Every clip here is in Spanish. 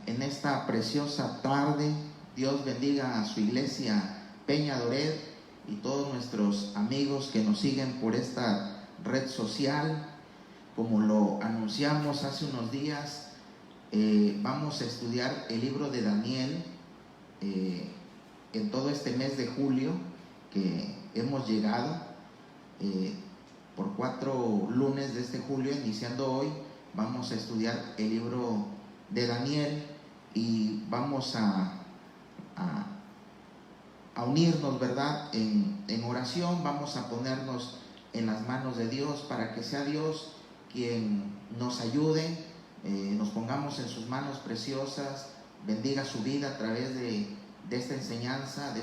en esta preciosa tarde. Dios bendiga a su iglesia Peña Doret y todos nuestros amigos que nos siguen por esta red social. Como lo anunciamos hace unos días, vamos a estudiar el libro de Daniel en todo este mes de julio que hemos llegado. Por 4 lunes de este julio, iniciando hoy, vamos a estudiar el libro de Daniel y vamos a unirnos, ¿verdad?, en oración. Vamos a ponernos en las manos de Dios para que sea Dios quien nos ayude, nos pongamos en sus manos preciosas, bendiga su vida a través de esta enseñanza, de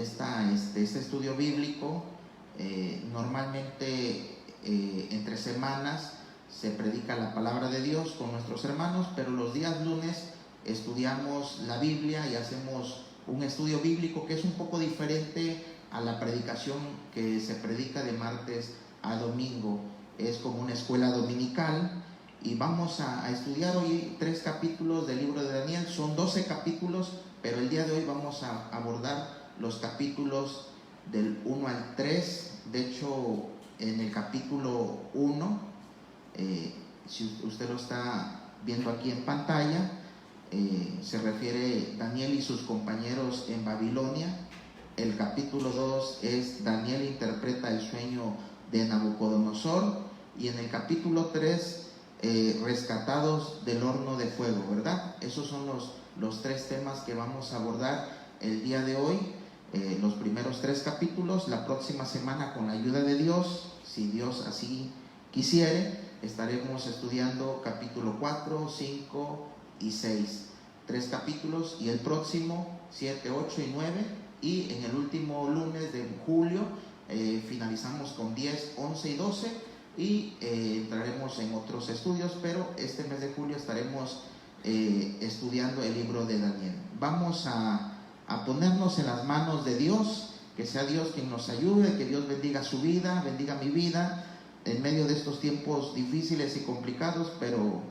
este estudio bíblico. Normalmente entre semanas se predica la palabra de Dios con nuestros hermanos, pero los días lunes estudiamos la Biblia y hacemos un estudio bíblico que es un poco diferente a la predicación que se predica de martes a domingo. Es como una escuela dominical y vamos a estudiar hoy 3 capítulos del libro de Daniel. Son 12 capítulos, pero el día de hoy vamos a abordar los capítulos del 1 al 3. De hecho, en el capítulo 1, si usted lo está viendo aquí en pantalla, se refiere Daniel y sus compañeros en Babilonia. El capítulo 2 es Daniel interpreta el sueño de Nabucodonosor, y en el capítulo 3 rescatados del horno de fuego, ¿verdad? Esos son los 3 temas que vamos a abordar el día de hoy. Los primeros 3 capítulos. La próxima semana, con la ayuda de Dios, si Dios así quisiere, estaremos estudiando capítulo 4, 5 y 6, 3 capítulos, y el próximo 7, 8 y 9, y en el último lunes de julio finalizamos con 10, 11 y 12, y entraremos en otros estudios, pero este mes de julio estaremos estudiando el libro de Daniel. Vamos a ponernos en las manos de Dios, que sea Dios quien nos ayude, que Dios bendiga su vida, bendiga mi vida en medio de estos tiempos difíciles y complicados, pero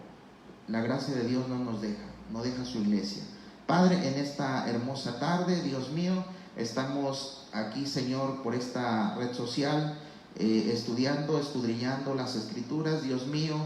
la gracia de Dios no deja su iglesia. Padre, en esta hermosa tarde, Dios mío, estamos aquí, Señor, por esta red social, estudiando, escudriñando las Escrituras. Dios mío,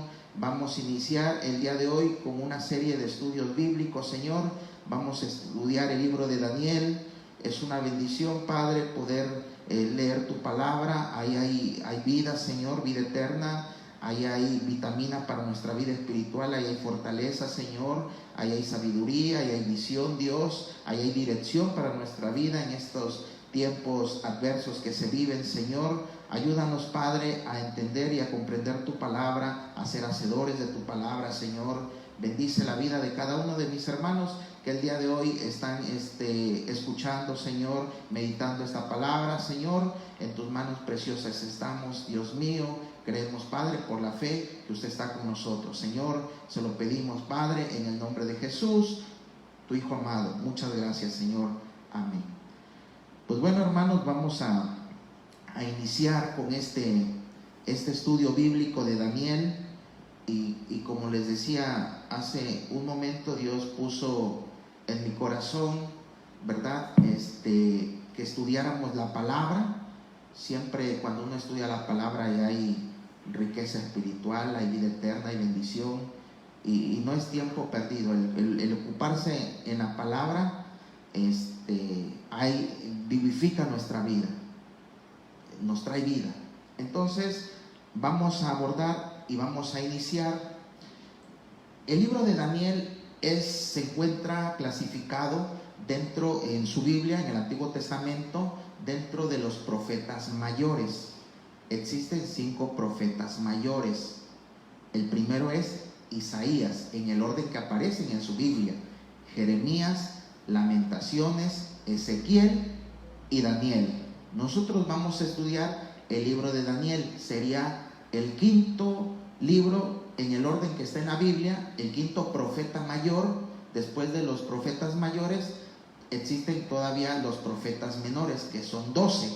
vamos a iniciar el día de hoy con una serie de estudios bíblicos, Señor. Vamos a estudiar el libro de Daniel. Es una bendición, Padre, poder leer tu palabra. Ahí hay vida, Señor, vida eterna. Ahí hay vitamina para nuestra vida espiritual. Ahí hay fortaleza, Señor. Ahí hay sabiduría, ahí hay visión, Dios. Ahí hay dirección para nuestra vida en estos tiempos adversos que se viven, Señor. Ayúdanos, Padre, a entender y a comprender tu palabra, a ser hacedores de tu palabra, Señor. Bendice la vida de cada uno de mis hermanos que el día de hoy están escuchando, Señor, meditando esta palabra. Señor, en tus manos preciosas estamos, Dios mío. Creemos, Padre, por la fe que usted está con nosotros. Señor, se lo pedimos, Padre, en el nombre de Jesús, tu Hijo amado. Muchas gracias, Señor. Amén. Pues bueno, hermanos, vamos a iniciar con este estudio bíblico de Daniel. Y como les decía hace un momento, Dios puso en mi corazón, ¿verdad?, que estudiáramos la palabra. Siempre cuando uno estudia la palabra ya hay riqueza espiritual, hay vida eterna, hay bendición, y no es tiempo perdido. El ocuparse en la palabra vivifica nuestra vida, nos trae vida. Entonces vamos a abordar y vamos a iniciar. El libro de Daniel se encuentra clasificado en su Biblia, en el Antiguo Testamento, dentro de los profetas mayores. Existen 5 profetas mayores. El primero es Isaías, en el orden que aparecen en su Biblia: Jeremías, Lamentaciones, Ezequiel y Daniel. Nosotros vamos a estudiar el libro de Daniel. Sería el 5.º libro en el orden que está en la Biblia, el 5.º profeta mayor. Después de los profetas mayores existen todavía los profetas menores, que son 12,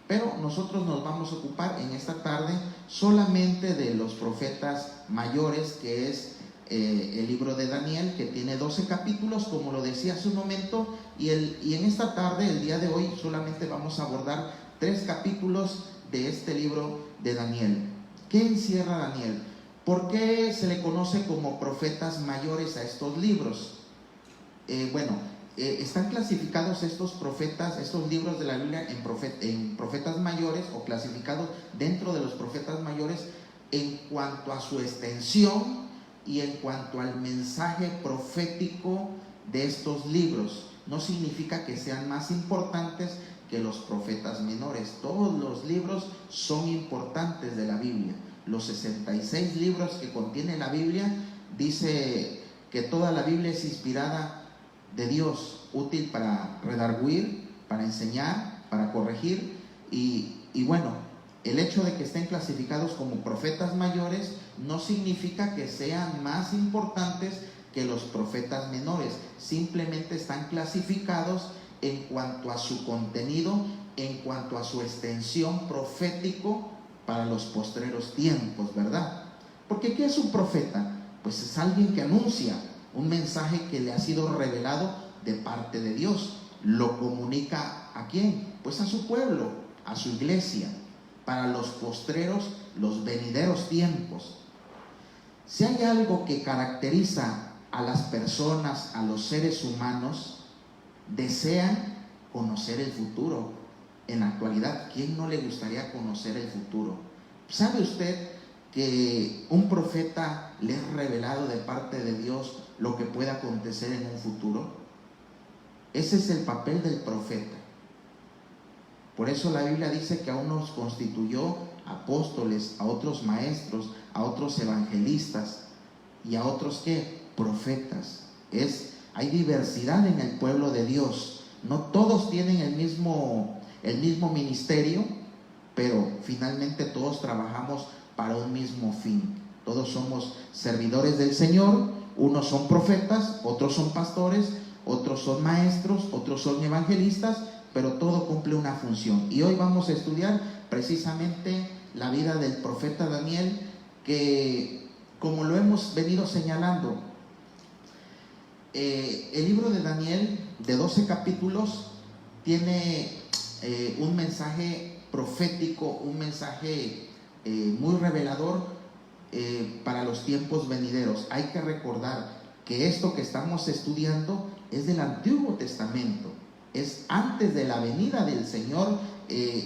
pero nosotros nos vamos a ocupar en esta tarde solamente de los profetas mayores, que es el libro de Daniel, que tiene 12 capítulos, como lo decía hace un momento, y en esta tarde, el día de hoy, solamente vamos a abordar 3 capítulos de este libro de Daniel. ¿Qué encierra Daniel? ¿Por qué se le conoce como profetas mayores a estos libros? Están clasificados estos profetas, estos libros de la Biblia en profetas mayores, o clasificados dentro de los profetas mayores en cuanto a su extensión y en cuanto al mensaje profético de estos libros. No significa que sean más importantes que los profetas menores. Todos los libros son importantes de la Biblia. Los 66 libros que contiene la Biblia, dice que toda la Biblia es inspirada de Dios, útil para redarguir, para enseñar, para corregir, y el hecho de que estén clasificados como profetas mayores no significa que sean más importantes que los profetas menores. Simplemente están clasificados en cuanto a su contenido, en cuanto a su extensión profético para los postreros tiempos, ¿verdad? Porque ¿qué es un profeta? Pues es alguien que anuncia un mensaje que le ha sido revelado de parte de Dios. Lo comunica ¿a quién? Pues a su pueblo, a su iglesia, para los postreros, los venideros tiempos. Si hay algo que caracteriza a las personas, a los seres humanos, desean conocer el futuro. En la actualidad, ¿quién no le gustaría conocer el futuro? ¿Sabe usted que un profeta le es revelado de parte de Dios lo que pueda acontecer en un futuro? Ese es el papel del profeta. Por eso la Biblia dice que a unos constituyó apóstoles, a otros maestros, a otros evangelistas y a otros ¿qué? Profetas. Hay diversidad en el pueblo de Dios. No todos tienen el mismo ministerio, pero finalmente todos trabajamos para un mismo fin. Todos somos servidores del Señor. Unos son profetas, otros son pastores, otros son maestros, otros son evangelistas, pero todo cumple una función. Y hoy vamos a estudiar precisamente la vida del profeta Daniel, que, como lo hemos venido señalando, el libro de Daniel, de 12 capítulos, tiene un mensaje profético, un mensaje muy revelador para los tiempos venideros. Hay que recordar que esto que estamos estudiando es del Antiguo Testamento, es antes de la venida del Señor,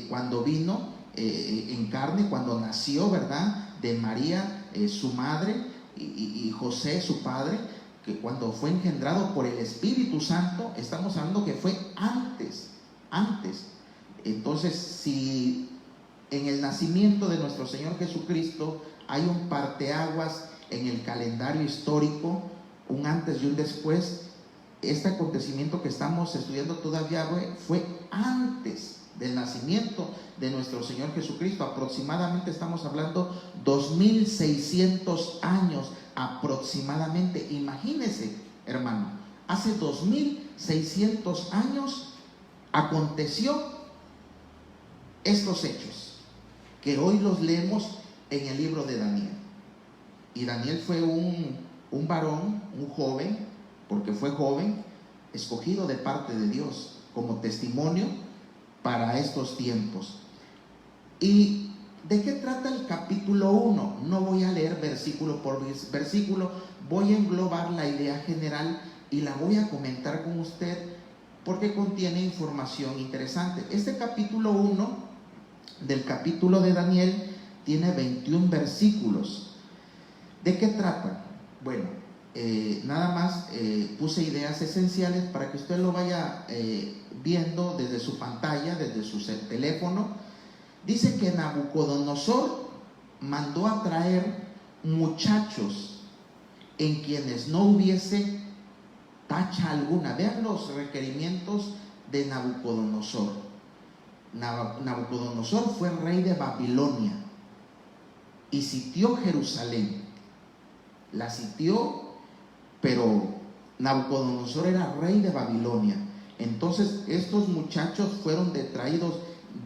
cuando vino en carne, cuando nació, ¿verdad?, de María, su madre, y José, su padre, que cuando fue engendrado por el Espíritu Santo. Estamos hablando que fue antes. Entonces, si en el nacimiento de nuestro Señor Jesucristo hay un parteaguas en el calendario histórico, un antes y un después, este acontecimiento que estamos estudiando todavía fue antes del nacimiento de nuestro Señor Jesucristo. Aproximadamente estamos hablando 2600 años aproximadamente. Imagínese, hermano, hace 2600 años aconteció estos hechos que hoy los leemos en el libro de Daniel. Y Daniel fue un varón, un joven, porque fue joven, escogido de parte de Dios como testimonio para estos tiempos. ¿Y de qué trata el capítulo 1? No voy a leer versículo por versículo, voy a englobar la idea general y la voy a comentar con usted porque contiene información interesante. Este capítulo 1 del capítulo de Daniel tiene 21 versículos. ¿De qué trata? Bueno, nada más puse ideas esenciales para que usted lo vaya viendo desde su pantalla, desde su teléfono. Dice que Nabucodonosor mandó a traer muchachos en quienes no hubiese tacha alguna. Vean los requerimientos de Nabucodonosor. Nabucodonosor fue rey de Babilonia y sitió Jerusalén. La sitió, pero Nabucodonosor era rey de Babilonia. Entonces estos muchachos fueron traídos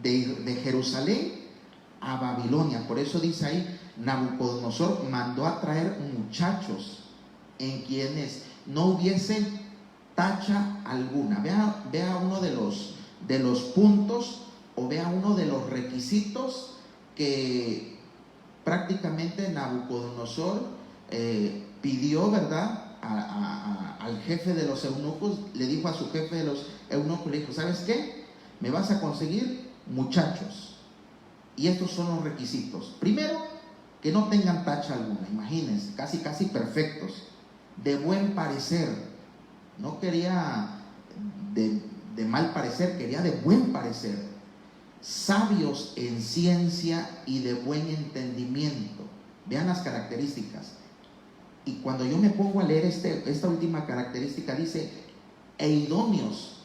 de Jerusalén a Babilonia. Por eso dice ahí, Nabucodonosor mandó a traer muchachos en quienes no hubiese tacha alguna. Vea uno de los puntos, o vea uno de los requisitos que prácticamente Nabucodonosor pidió, ¿verdad? Al jefe de los eunucos. Le dijo a su jefe de los eunucos, le dijo: ¿sabes qué? Me vas a conseguir muchachos, y estos son los requisitos. Primero, que no tengan tacha alguna. Imagínense, casi perfectos, de buen parecer. No quería de mal parecer, quería de buen parecer, sabios en ciencia y de buen entendimiento. Vean las características. Y cuando yo me pongo a leer esta última característica, dice: e idóneos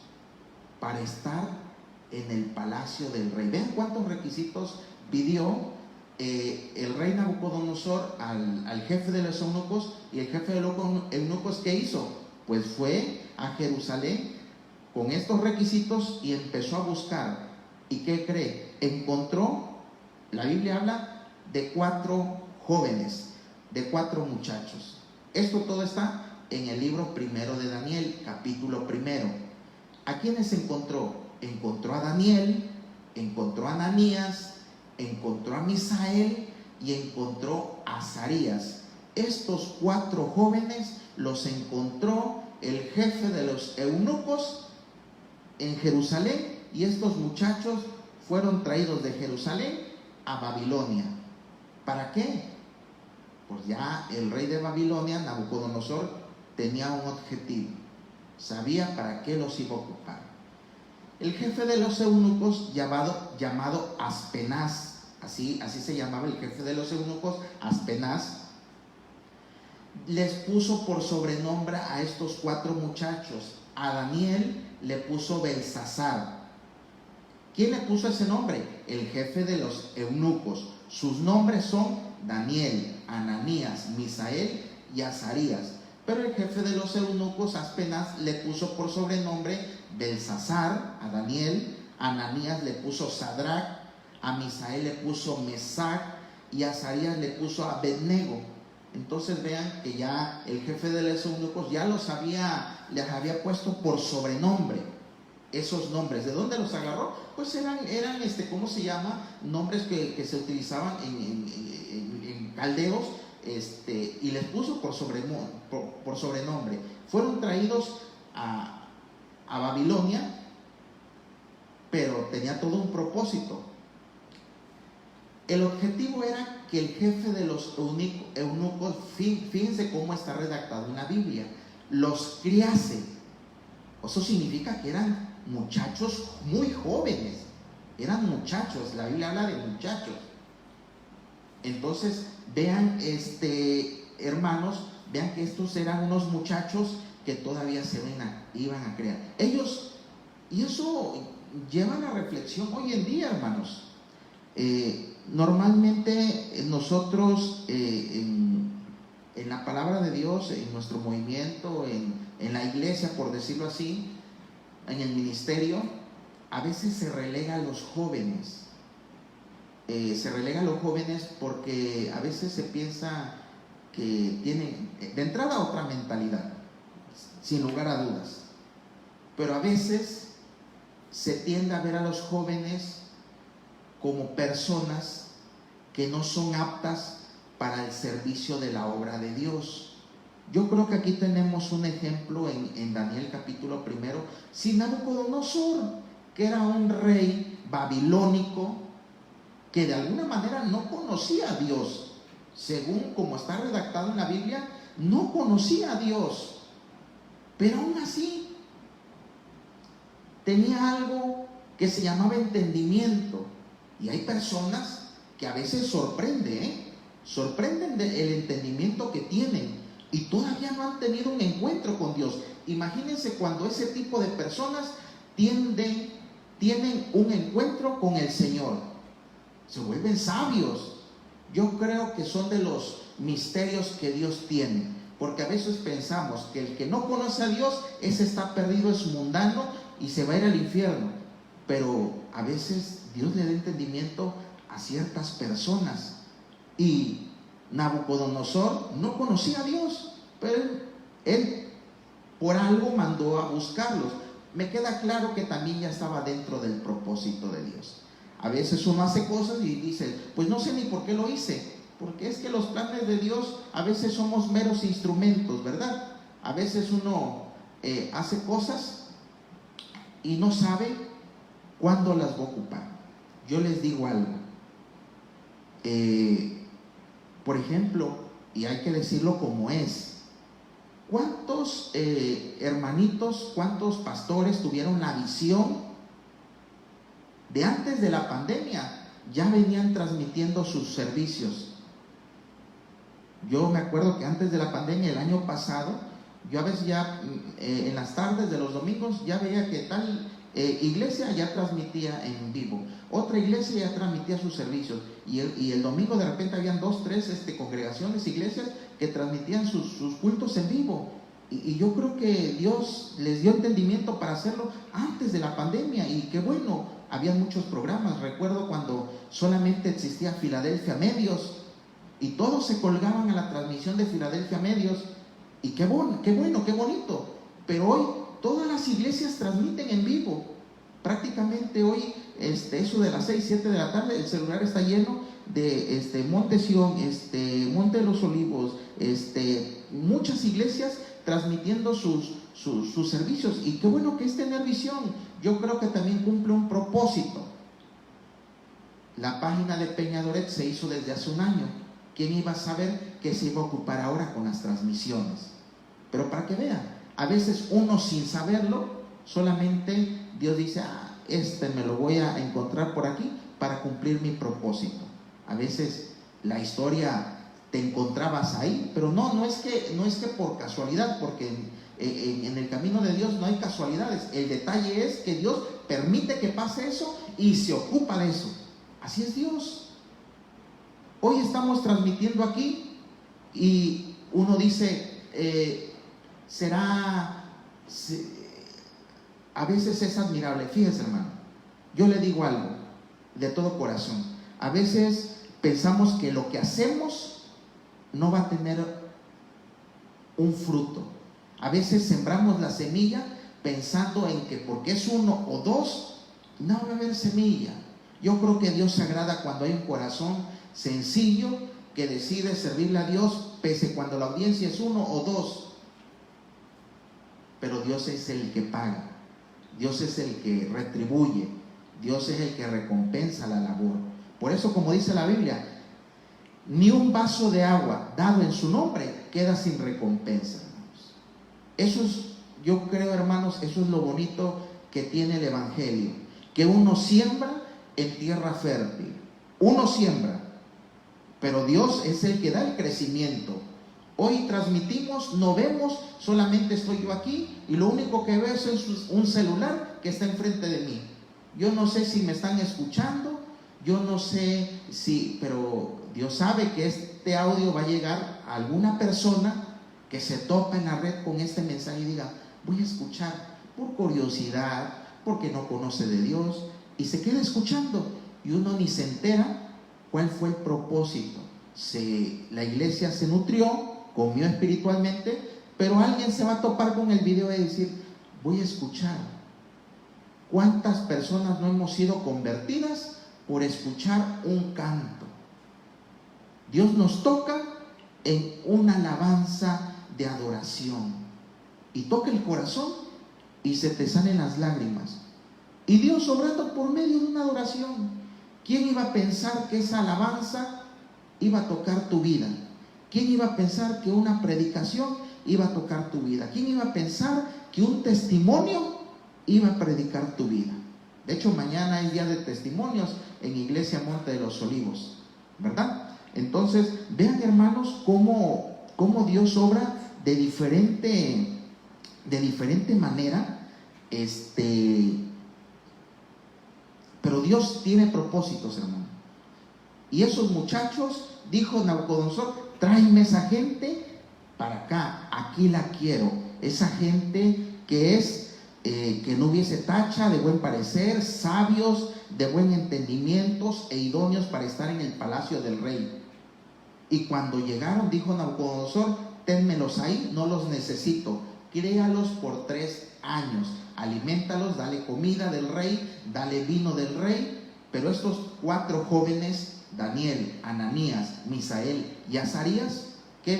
para estar en el palacio del rey. Vean cuántos requisitos pidió el rey Nabucodonosor al jefe de los eunucos. Y el jefe de los eunucos, ¿qué hizo? Pues fue a Jerusalén con estos requisitos y empezó a buscar. ¿Y qué cree? Encontró, la Biblia habla de 4 jóvenes, de 4 muchachos. Esto todo está en el libro primero de Daniel, capítulo 1. ¿A quiénes encontró? Encontró a Daniel, encontró a Ananías, encontró a Misael y encontró a Azarías. Estos 4 jóvenes los encontró el jefe de los eunucos en Jerusalén, y estos muchachos fueron traídos de Jerusalén a Babilonia. ¿Para qué? Pues ya el rey de Babilonia, Nabucodonosor, tenía un objetivo, sabía para qué los iba a ocupar. El jefe de los eunucos, llamado Aspenaz, así se llamaba el jefe de los eunucos, Aspenaz, les puso por sobrenombre a estos 4 muchachos. A Daniel le puso Belsasar. ¿Quién le puso ese nombre? El jefe de los eunucos. Sus nombres son Daniel, Ananías, Misael y Azarías. Pero el jefe de los eunucos, Aspenaz, le puso por sobrenombre Belsasar a Daniel. A Ananías le puso Sadrach, a Misael le puso Mesac y a Azarías le puso Abednego. Entonces vean que ya el jefe de los eunucos ya les había puesto por sobrenombre esos nombres. ¿De dónde los agarró? Pues eran ¿cómo se llama? Nombres que se utilizaban en caldeos, y les puso por sobrenombre. Fueron traídos a Babilonia, pero tenía todo un propósito. El objetivo era que el jefe de los eunucos, fíjense cómo está redactado en la Biblia, los criase. Eso significa que eran muchachos muy jóvenes, eran muchachos, la Biblia habla de muchachos. Entonces vean, hermanos, vean que estos eran unos muchachos que todavía se iban a crear. Ellos, y eso lleva a la reflexión hoy en día, hermanos. Normalmente nosotros en la palabra de Dios, en nuestro movimiento, en la iglesia, por decirlo así, en el ministerio, a veces se relega a los jóvenes. Se relega a los jóvenes porque a veces se piensa que tienen de entrada otra mentalidad, sin lugar a dudas. Pero a veces se tiende a ver a los jóvenes como personas que no son aptas para el servicio de la obra de Dios. Yo creo que aquí tenemos un ejemplo en Daniel capítulo 1. Si Nabucodonosor, que era un rey babilónico, que de alguna manera no conocía a Dios, según como está redactado en la Biblia, no conocía a Dios, pero aún así tenía algo que se llamaba entendimiento. Y hay personas que a veces sorprenden el entendimiento que tienen y todavía no han tenido un encuentro con Dios. Imagínense cuando ese tipo de personas tienen un encuentro con el Señor, se vuelven sabios. Yo creo que son de los misterios que Dios tiene, porque a veces pensamos que el que no conoce a Dios, ese está perdido, es mundano y se va a ir al infierno. Pero a veces Dios le da entendimiento a ciertas personas. Y Nabucodonosor no conocía a Dios, pero él por algo mandó a buscarlos. Me queda claro que también ya estaba dentro del propósito de Dios. A veces uno hace cosas y dice, pues no sé ni por qué lo hice, porque es que los planes de Dios a veces somos meros instrumentos, ¿verdad? A veces uno hace cosas y no sabe cuándo las va a ocupar. Yo les digo algo, por ejemplo, y hay que decirlo como es, ¿cuántos hermanitos, cuántos pastores tuvieron la visión de antes de la pandemia? Ya venían transmitiendo sus servicios. Yo me acuerdo que antes de la pandemia, el año pasado, yo a veces ya en las tardes de los domingos ya veía que tal iglesia ya transmitía en vivo, otra iglesia ya transmitía sus servicios, y el domingo de repente habían 2, 3 congregaciones, iglesias que transmitían sus cultos en vivo. Y yo creo que Dios les dio entendimiento para hacerlo antes de la pandemia, y qué bueno, había muchos programas. Recuerdo cuando solamente existía Filadelfia Medios y todos se colgaban a la transmisión de Filadelfia Medios, y qué bueno, qué bonito. Pero hoy todas las iglesias transmiten en vivo. Prácticamente hoy, eso de las 6, 7 de la tarde, el celular está lleno de Monte Sión, Monte de los Olivos, muchas iglesias transmitiendo sus servicios. Y qué bueno que es tener visión. Yo creo que también cumple un propósito. La página de Peñadoret se hizo desde hace un año. ¿Quién iba a saber que se iba a ocupar ahora con las transmisiones? Pero para que vean, a veces uno sin saberlo, solamente Dios dice, me lo voy a encontrar por aquí para cumplir mi propósito. A veces la historia te encontrabas ahí, pero no es que por casualidad, porque en el camino de Dios no hay casualidades. El detalle es que Dios permite que pase eso y se ocupa de eso. Así es Dios. Hoy estamos transmitiendo aquí y uno dice, a veces es admirable. Fíjese, hermano, yo le digo algo de todo corazón. A veces pensamos que lo que hacemos no va a tener un fruto. A veces sembramos la semilla pensando en que porque es 1 o 2 no va a haber semilla. Yo creo que Dios se agrada cuando hay un corazón sencillo que decide servirle a Dios, pese cuando la audiencia es 1 o 2. Pero Dios es el que paga, Dios es el que retribuye, Dios es el que recompensa la labor. Por eso, como dice la Biblia, ni un vaso de agua dado en su nombre queda sin recompensa, hermanos. Eso es, yo creo, hermanos, eso es lo bonito que tiene el Evangelio, que uno siembra en tierra fértil, uno siembra, pero Dios es el que da el crecimiento. Hoy transmitimos, no vemos, solamente estoy yo aquí y lo único que veo es un celular que está enfrente de mí. Yo no sé si me están escuchando, yo no sé si, pero Dios sabe que este audio va a llegar a alguna persona que se topa en la red con este mensaje y diga, voy a escuchar por curiosidad, porque no conoce de Dios, y se queda escuchando y uno ni se entera cuál fue el propósito. La iglesia se nutrió, comió espiritualmente, pero alguien se va a topar con el video y decir, voy a escuchar. ¿Cuántas personas no hemos sido convertidas por escuchar un canto? Dios nos toca en una alabanza de adoración y toca el corazón y se te salen las lágrimas. Y Dios obrando por medio de una adoración. ¿Quién iba a pensar que esa alabanza iba a tocar tu vida? ¿Quién iba a pensar que una predicación iba a tocar tu vida? ¿Quién iba a pensar que un testimonio iba a predicar tu vida? De hecho, mañana es día de testimonios en Iglesia Monte de los Olivos, ¿verdad? Entonces, vean, hermanos, cómo Dios obra de diferente manera, pero Dios tiene propósitos, hermano. Y esos muchachos, dijo Nabucodonosor, tráeme esa gente para acá, aquí la quiero. Esa gente que no hubiese tacha, de buen parecer, sabios, de buen entendimiento e idóneos para estar en el palacio del rey. Y cuando llegaron, dijo Nabucodonosor, ténmelos ahí, no los necesito. Críalos por 3 años, alimentalos, dale comida del rey, dale vino del rey. Pero estos 4 jóvenes, Daniel, Ananías, Misael y Azarías, ¿qué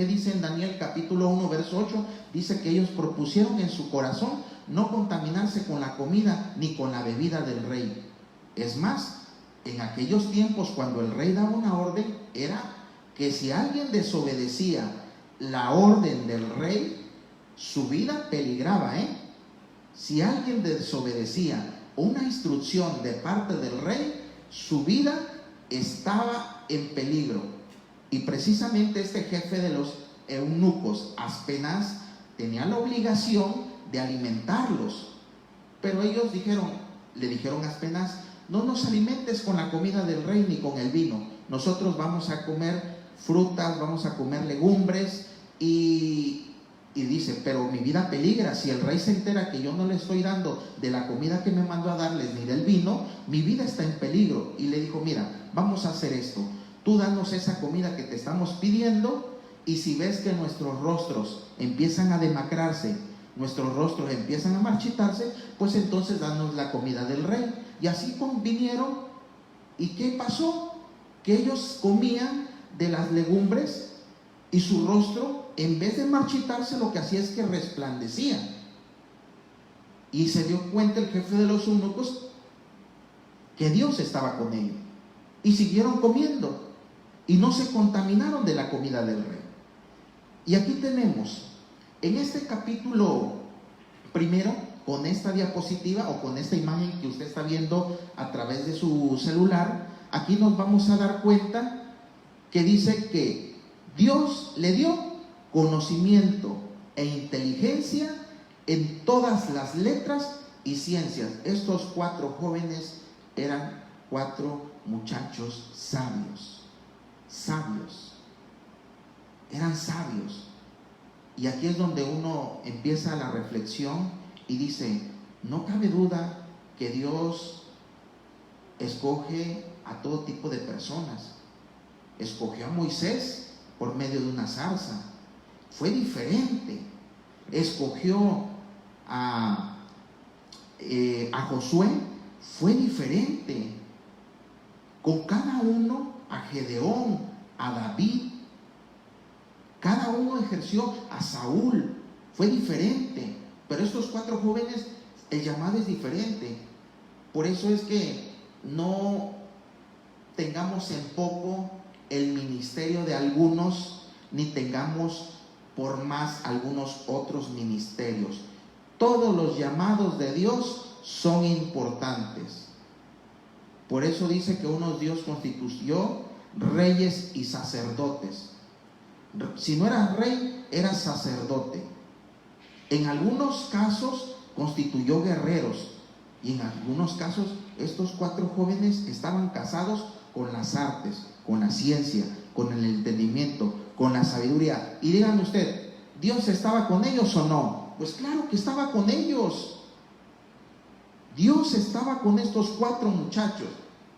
dice en Daniel capítulo 1 verso 8? Dice que ellos propusieron en su corazón no contaminarse con la comida ni con la bebida del rey. Es más, en aquellos tiempos, cuando el rey daba una orden, era que si alguien desobedecía la orden del rey, su vida peligraba, Si alguien desobedecía una instrucción de parte del rey, su vida estaba en peligro. Y precisamente este jefe de los eunucos, Aspenaz, tenía la obligación de alimentarlos. Pero ellos le dijeron a Aspenaz: no nos alimentes con la comida del rey ni con el vino. Nosotros vamos a comer frutas, vamos a comer legumbres. Y dice: pero mi vida peligra. Si el rey se entera que yo no le estoy dando de la comida que me mandó a darles ni del vino, mi vida está en peligro. Y le dijo: mira, vamos a hacer esto. Tú danos esa comida que te estamos pidiendo, y si ves que nuestros rostros empiezan a demacrarse, nuestros rostros empiezan a marchitarse, pues entonces danos la comida del rey. Y así vinieron. ¿Y qué pasó? Que ellos comían de las legumbres y su rostro, en vez de marchitarse, lo que hacía es que resplandecía. Y se dio cuenta el jefe de los eunucos que Dios estaba con ellos. Y siguieron comiendo y no se contaminaron de la comida del rey. Y aquí tenemos, en este capítulo primero, con esta diapositiva o con esta imagen que usted está viendo a través de su celular, aquí nos vamos a dar cuenta que dice que Dios le dio conocimiento e inteligencia en todas las letras y ciencias. Estos 4 jóvenes eran 4 muchachos sabios. Eran sabios. Y aquí es donde uno empieza la reflexión y dice: no cabe duda que Dios escoge a todo tipo de personas. Escogió a Moisés por medio de una zarza, fue diferente. Escogió a Josué, fue diferente. Con cada uno, a Gedeón, a David, cada uno ejerció, a Saúl, fue diferente. Pero estos 4 jóvenes, el llamado es diferente. Por eso es que no tengamos en poco el ministerio de algunos, ni tengamos por más algunos otros ministerios. Todos los llamados de Dios son importantes. Por eso dice que Dios constituyó reyes y sacerdotes. Si no eras rey, eras sacerdote. En algunos casos constituyó guerreros, y en algunos casos estos 4 jóvenes estaban casados con las artes, con la ciencia, con el entendimiento, con la sabiduría. Y díganme usted, ¿Dios estaba con ellos o no? Pues claro que estaba con ellos. Dios estaba con estos 4 muchachos,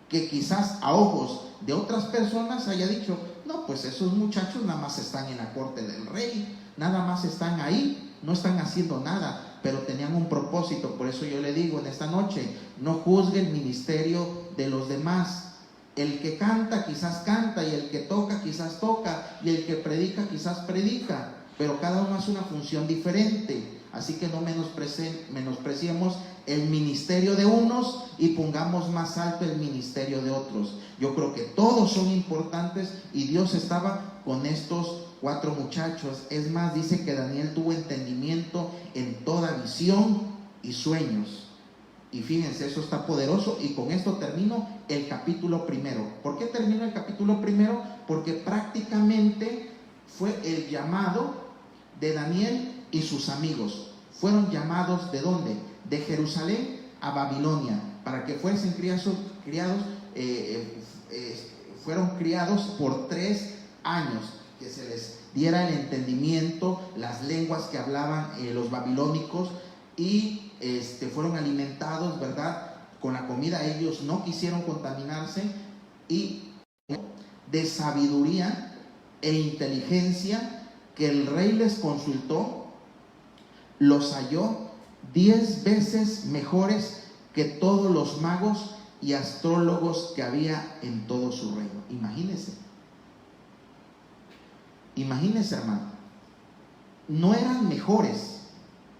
que quizás a ojos de otras personas haya dicho: no, pues esos muchachos nada más están en la corte del rey, nada más están ahí, no están haciendo nada, pero tenían un propósito. Por eso yo le digo en esta noche: no juzgue el ministerio de los demás. El que canta quizás canta, y el que toca quizás toca, y el que predica quizás predica, pero cada uno hace una función diferente. Así que no menospreciemos el ministerio de unos y pongamos más alto el ministerio de otros. Yo creo que todos son importantes, y Dios estaba con estos 4 muchachos. Es más, dice que Daniel tuvo entendimiento en toda visión y sueños. Y fíjense, eso está poderoso. Y con esto termino el capítulo primero. ¿Por qué termino el capítulo primero? Porque prácticamente fue el llamado de Daniel y sus amigos. Fueron llamados ¿de dónde? De Jerusalén a Babilonia, para que fuesen fueron criados por 3 años, que se les diera el entendimiento, las lenguas que hablaban los babilónicos, y fueron alimentados, ¿verdad?, con la comida. Ellos no quisieron contaminarse, y de sabiduría e inteligencia que el rey les consultó, los halló 10 veces mejores que todos los magos y astrólogos que había en todo su reino. Imagínense. Imagínense, hermano. No eran mejores,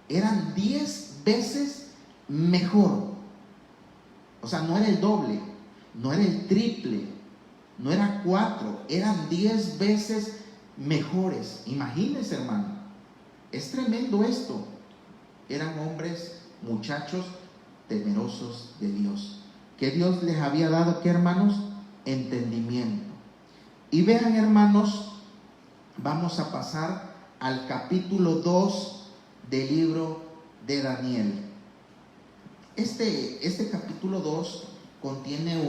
eran 10 veces mejor. O sea, no era el doble, no era el triple, no era 4, eran 10 veces mejores. Imagínense, hermano. Es tremendo esto. Eran hombres, muchachos temerosos de Dios, que Dios les había dado, ¿qué, hermanos? Entendimiento. Y vean, hermanos, vamos a pasar al capítulo 2 del libro de Daniel. Este capítulo 2 contiene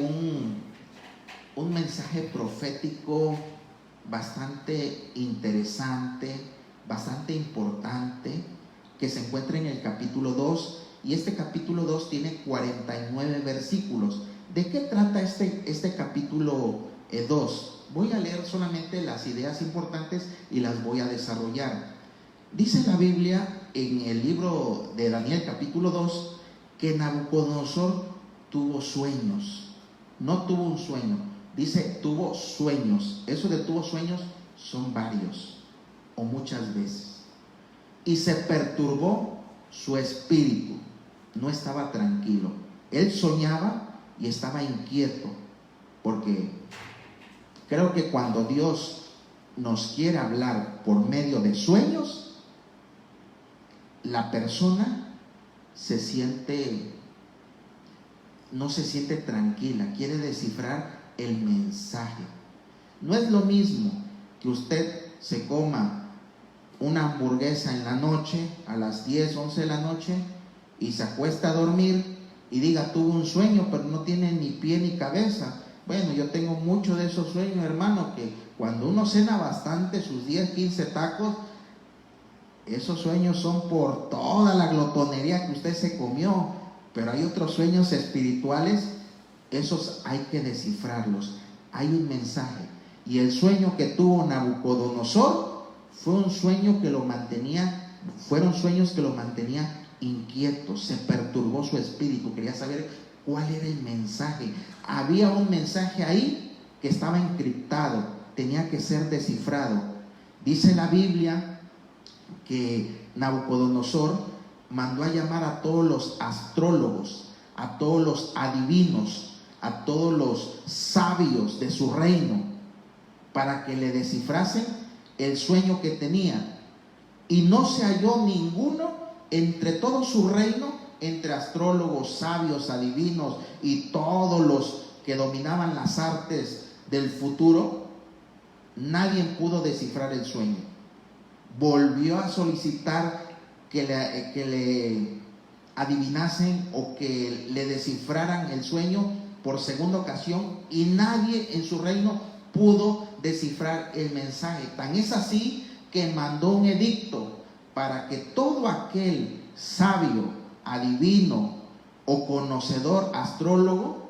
un mensaje profético bastante interesante, bastante importante, que se encuentra en el capítulo 2, y este capítulo 2 tiene 49 versículos. ¿De qué trata este capítulo 2? Voy a leer solamente las ideas importantes y las voy a desarrollar. Dice la Biblia en el libro de Daniel capítulo 2 que Nabucodonosor tuvo sueños. No tuvo un sueño, dice tuvo sueños. Eso de tuvo sueños son varios o muchas veces. Y se perturbó su espíritu, no estaba tranquilo. Él soñaba y estaba inquieto, porque creo que cuando Dios nos quiere hablar por medio de sueños, la persona no se siente tranquila, quiere descifrar el mensaje. No es lo mismo que usted se coma una hamburguesa en la noche, a las 10, 11 de la noche, y se acuesta a dormir y diga, tuvo un sueño, pero no tiene ni pie ni cabeza. Bueno, yo tengo mucho de esos sueños, hermano, que cuando uno cena bastante, sus 10, 15 tacos, esos sueños son por toda la glotonería que usted se comió. Pero hay otros sueños espirituales, esos hay que descifrarlos. Hay un mensaje. Y el sueño que tuvo Nabucodonosor fueron sueños que lo mantenían inquieto, se perturbó su espíritu, quería saber cuál era el mensaje. Había un mensaje ahí que estaba encriptado, tenía que ser descifrado. Dice la Biblia que Nabucodonosor mandó a llamar a todos los astrólogos, a todos los adivinos, a todos los sabios de su reino, para que le descifrasen el sueño que tenía. Y no se halló ninguno entre todo su reino, entre astrólogos, sabios, adivinos y todos los que dominaban las artes del futuro. Nadie pudo descifrar el sueño. Volvió a solicitar que le adivinasen o que le descifraran el sueño por segunda ocasión, y nadie en su reino pudo descifrar el mensaje. Tan es así que mandó un edicto para que todo aquel sabio, adivino o conocedor astrólogo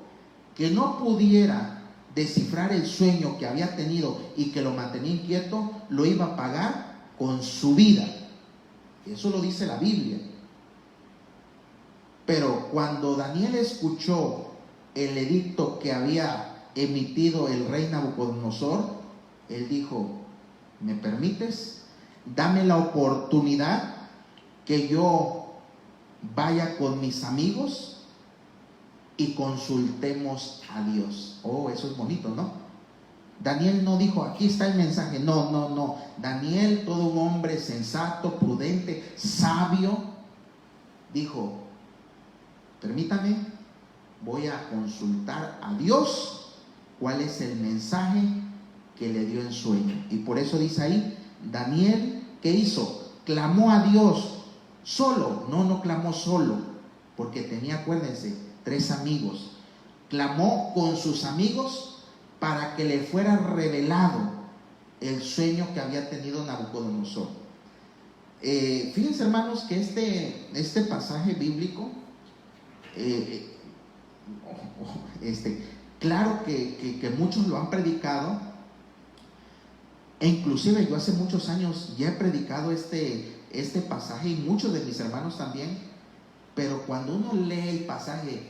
que no pudiera descifrar el sueño que había tenido y que lo mantenía inquieto, lo iba a pagar con su vida. Eso lo dice la Biblia. Pero cuando Daniel escuchó el edicto que había emitido el rey Nabucodonosor, él dijo, ¿me permites? Dame la oportunidad que yo vaya con mis amigos y consultemos a Dios. Oh, eso es bonito, ¿no? Daniel no dijo, aquí está el mensaje. No. Daniel, todo un hombre sensato, prudente, sabio, dijo, permítame, voy a consultar a Dios cuál es el mensaje que le dio en sueño. Y por eso dice ahí, Daniel, ¿qué hizo? Clamó a Dios solo. No clamó solo, porque tenía, acuérdense, 3 amigos. Clamó con sus amigos para que le fuera revelado el sueño que había tenido Nabucodonosor. Fíjense, hermanos, que este pasaje bíblico, claro que muchos lo han predicado, E inclusive yo hace muchos años ya he predicado este pasaje y muchos de mis hermanos también, pero cuando uno lee el pasaje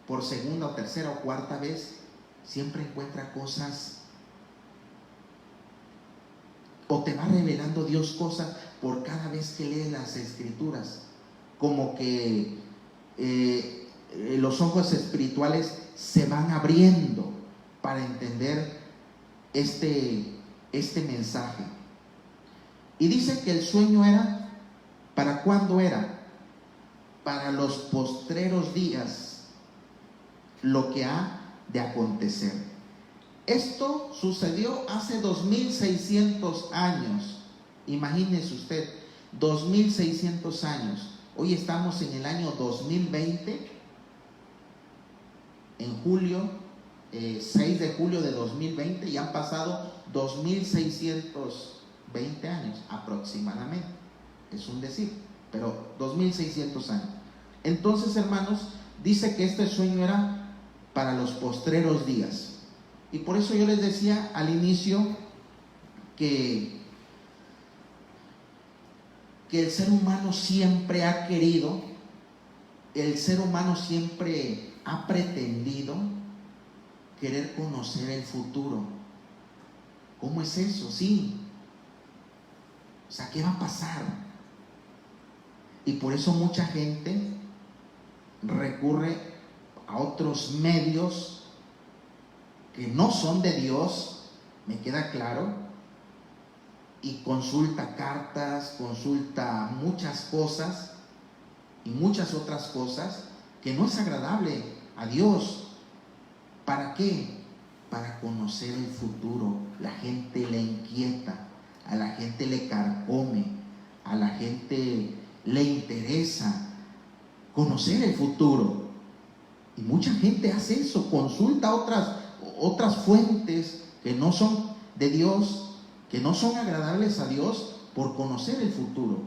por segunda o tercera o cuarta vez, siempre encuentra cosas, o te va revelando Dios cosas por cada vez que lees las escrituras, como que los ojos espirituales se van abriendo para entender este mensaje. Y dice que el sueño era, ¿para cuándo era? Para los postreros días, lo que ha de acontecer. Esto sucedió hace 2600 años. Imagínese usted, 2600 años. Hoy estamos en el año 2020, en julio, 6 de julio de 2020, y han pasado 2620 años aproximadamente. Es un decir, pero 2600 años. Entonces, hermanos, dice que este sueño era para los postreros días. Y por eso yo les decía al inicio que el ser humano siempre ha querido, el ser humano siempre ha pretendido querer conocer el futuro. ¿Cómo es eso? Sí. O sea, ¿qué va a pasar? Y por eso mucha gente recurre a otros medios que no son de Dios, me queda claro, y consulta cartas, consulta muchas cosas y muchas otras cosas que no es agradable a Dios. ¿Para qué? Para conocer el futuro. La gente le inquieta, a la gente le carcome, a la gente le interesa conocer el futuro. Y mucha gente hace eso, consulta otras fuentes que no son de Dios, que no son agradables a Dios, por conocer el futuro.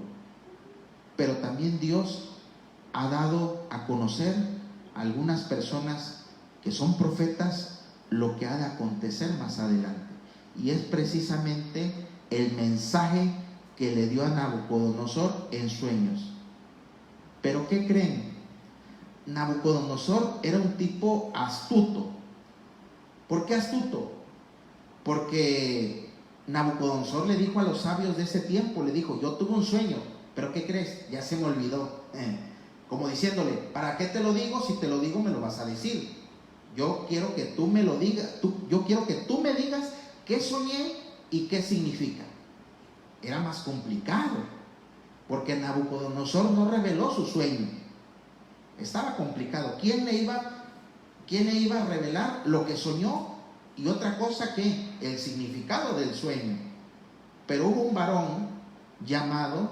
Pero también Dios ha dado a conocer a algunas personas que son profetas lo que ha de acontecer más adelante. Y es precisamente el mensaje que le dio a Nabucodonosor en sueños. ¿Pero qué creen? Nabucodonosor era un tipo astuto. ¿Por qué astuto? Porque Nabucodonosor le dijo a los sabios de ese tiempo, le dijo: yo tuve un sueño, pero ¿qué crees? Ya se me olvidó. Como diciéndole: ¿para qué te lo digo? Si te lo digo me lo vas a decir. Yo quiero que tú me lo digas, yo quiero que tú me digas qué soñé y qué significa. Era más complicado, porque Nabucodonosor no reveló su sueño. Estaba complicado. ¿Quién le iba a revelar lo que soñó? Y otra cosa, que el significado del sueño. Pero hubo un varón llamado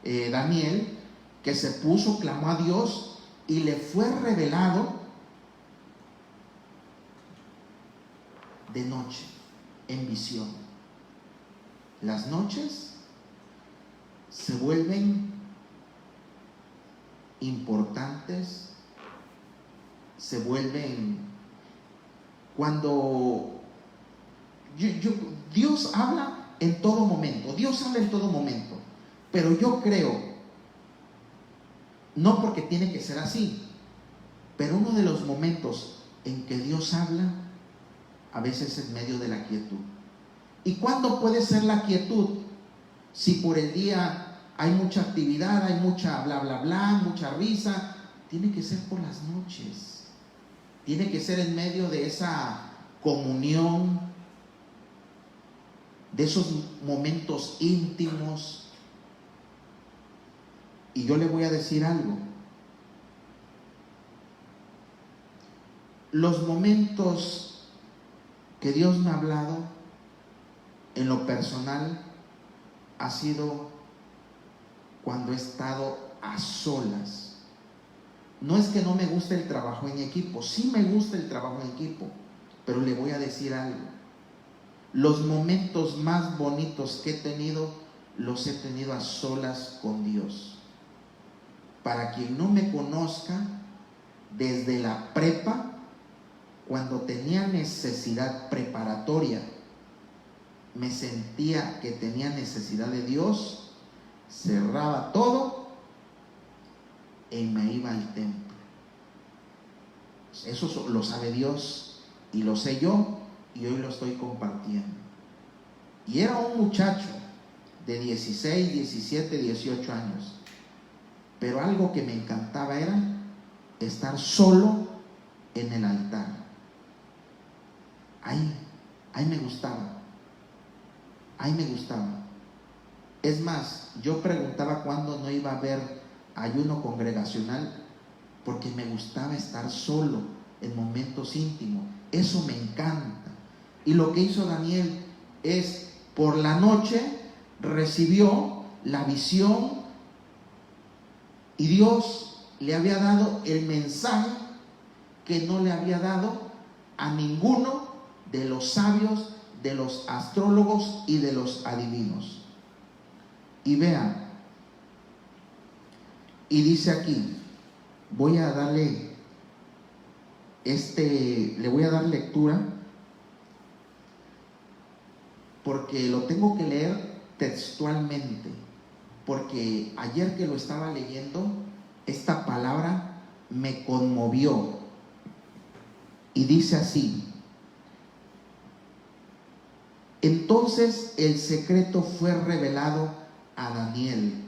Daniel, que se puso, clamó a Dios, y le fue revelado de noche, en visión. Las noches se vuelven importantes, se vuelven cuando Dios habla en todo momento. Dios habla en todo momento, pero yo creo, no porque tiene que ser así, pero uno de los momentos en que Dios habla a veces en medio de la quietud. ¿Y cuándo puede ser la quietud? Si por el día hay mucha actividad, hay mucha bla bla bla, mucha risa. Tiene que ser por las noches. Tiene que ser en medio de esa comunión, de esos momentos íntimos. Y yo le voy a decir algo. Los momentos que Dios me ha hablado en lo personal ha sido cuando he estado a solas. No es que no me guste el trabajo en equipo, sí me gusta el trabajo en equipo, pero le voy a decir algo. Los momentos más bonitos que he tenido, los he tenido a solas con Dios. Para quien no me conozca, desde la prepa, cuando tenía necesidad preparatoria me sentía que tenía necesidad de Dios, cerraba todo y me iba al templo. Eso lo sabe Dios y lo sé yo, y hoy lo estoy compartiendo. Y era un muchacho de 16, 17, 18 años, pero algo que me encantaba era estar solo en el altar. Ahí me gustaba. Ahí me gustaba. Es más, yo preguntaba cuándo no iba a haber ayuno congregacional, porque me gustaba estar solo en momentos íntimos. Eso me encanta. Y lo que hizo Daniel es, por la noche recibió la visión y Dios le había dado el mensaje que no le había dado a ninguno de los sabios, de los astrólogos y de los adivinos. Y vean, y dice aquí, voy a darle le voy a dar lectura, porque lo tengo que leer textualmente, porque ayer que lo estaba leyendo, esta palabra me conmovió. Y dice así: entonces el secreto fue revelado a Daniel.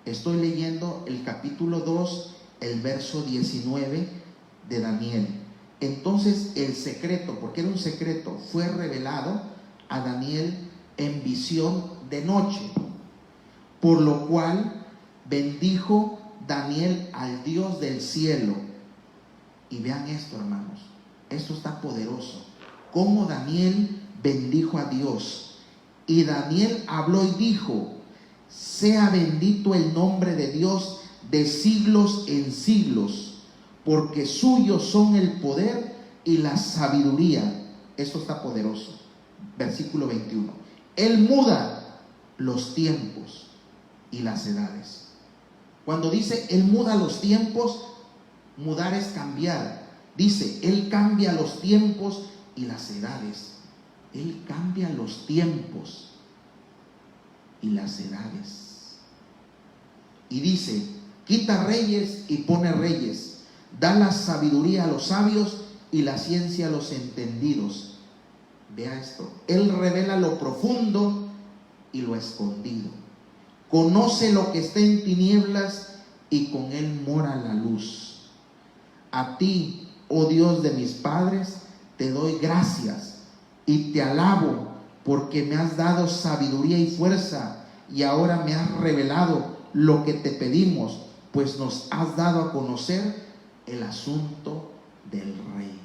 Estoy leyendo el capítulo 2, el verso 19 de Daniel. Entonces el secreto, porque era un secreto, fue revelado a Daniel en visión de noche, por lo cual bendijo Daniel al Dios del cielo. Y vean esto, hermanos, esto está poderoso. Cómo Daniel bendijo a Dios. Y Daniel habló y dijo: sea bendito el nombre de Dios de siglos en siglos, porque suyos son el poder y la sabiduría. Esto está poderoso. Versículo 21. Él muda los tiempos y las edades. Cuando dice Él muda los tiempos, mudar es cambiar. Dice, Él cambia los tiempos y las edades. Él cambia los tiempos y las edades. Y dice, quita reyes y pone reyes, da la sabiduría a los sabios y la ciencia a los entendidos. Vea esto, Él revela lo profundo y lo escondido, conoce lo que está en tinieblas y con Él mora la luz. A ti, oh Dios de mis padres, te doy gracias y te alabo, porque me has dado sabiduría y fuerza, y ahora me has revelado lo que te pedimos, pues nos has dado a conocer el asunto del rey.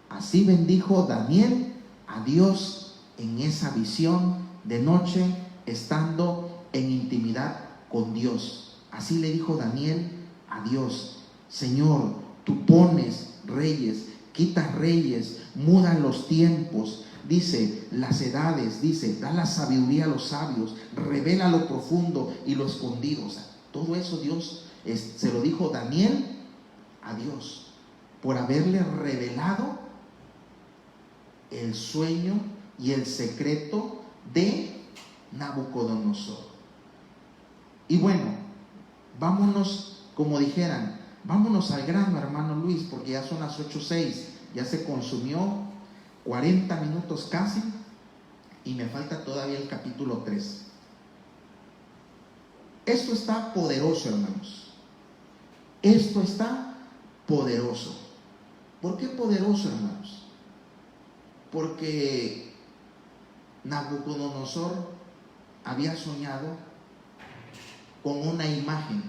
Así bendijo Daniel a Dios en esa visión de noche, estando en intimidad con Dios. Así le dijo Daniel a Dios: Señor, tú pones reyes, quitas reyes, mudan los tiempos, dice las edades, dice da la sabiduría a los sabios, revela lo profundo y lo escondido. O sea, todo eso Dios se lo dijo Daniel a Dios, por haberle revelado el sueño y el secreto de Nabucodonosor. Y bueno, vámonos, como dijeran, vámonos al grano, hermano Luis, porque ya son las 8:06, ya se consumió 40 minutos casi, y me falta todavía el capítulo 3. Esto está poderoso, hermanos. Esto está poderoso. ¿Por qué poderoso, hermanos? Porque Nabucodonosor había soñado con una imagen.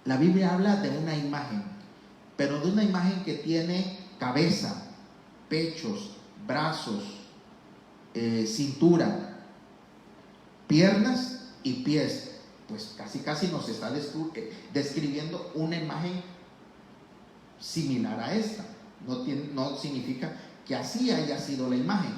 La Biblia habla de una imagen, pero de una imagen que tiene cabeza, pechos, brazos, cintura, piernas y pies. Pues casi nos está describiendo una imagen similar a esta. No significa que así haya sido la imagen,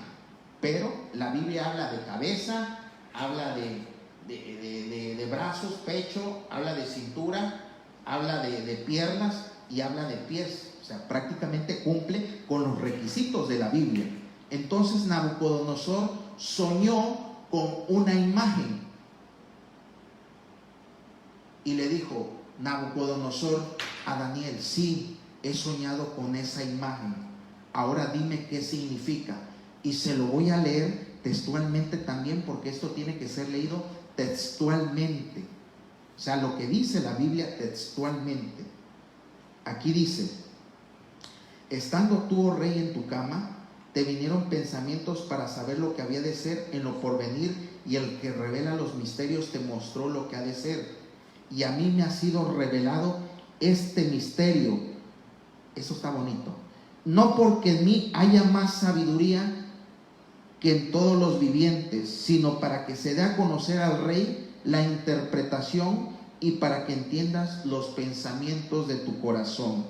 pero la Biblia habla de cabeza, habla de brazos, pecho, habla de cintura, habla de piernas y habla de pies. O sea, prácticamente cumple con los requisitos de la Biblia. Entonces Nabucodonosor soñó con una imagen y le dijo Nabucodonosor a Daniel: sí, he soñado con esa imagen, ahora dime qué significa. Y se lo voy a leer textualmente también, porque esto tiene que ser leído textualmente, o sea, lo que dice la Biblia textualmente. Aquí dice: estando tú, oh rey, en tu cama, te vinieron pensamientos para saber lo que había de ser en lo porvenir, y el que revela los misterios te mostró lo que ha de ser. Y a mí me ha sido revelado este misterio. Eso está bonito. No porque en mí haya más sabiduría que en todos los vivientes, sino para que se dé a conocer al rey la interpretación y para que entiendas los pensamientos de tu corazón.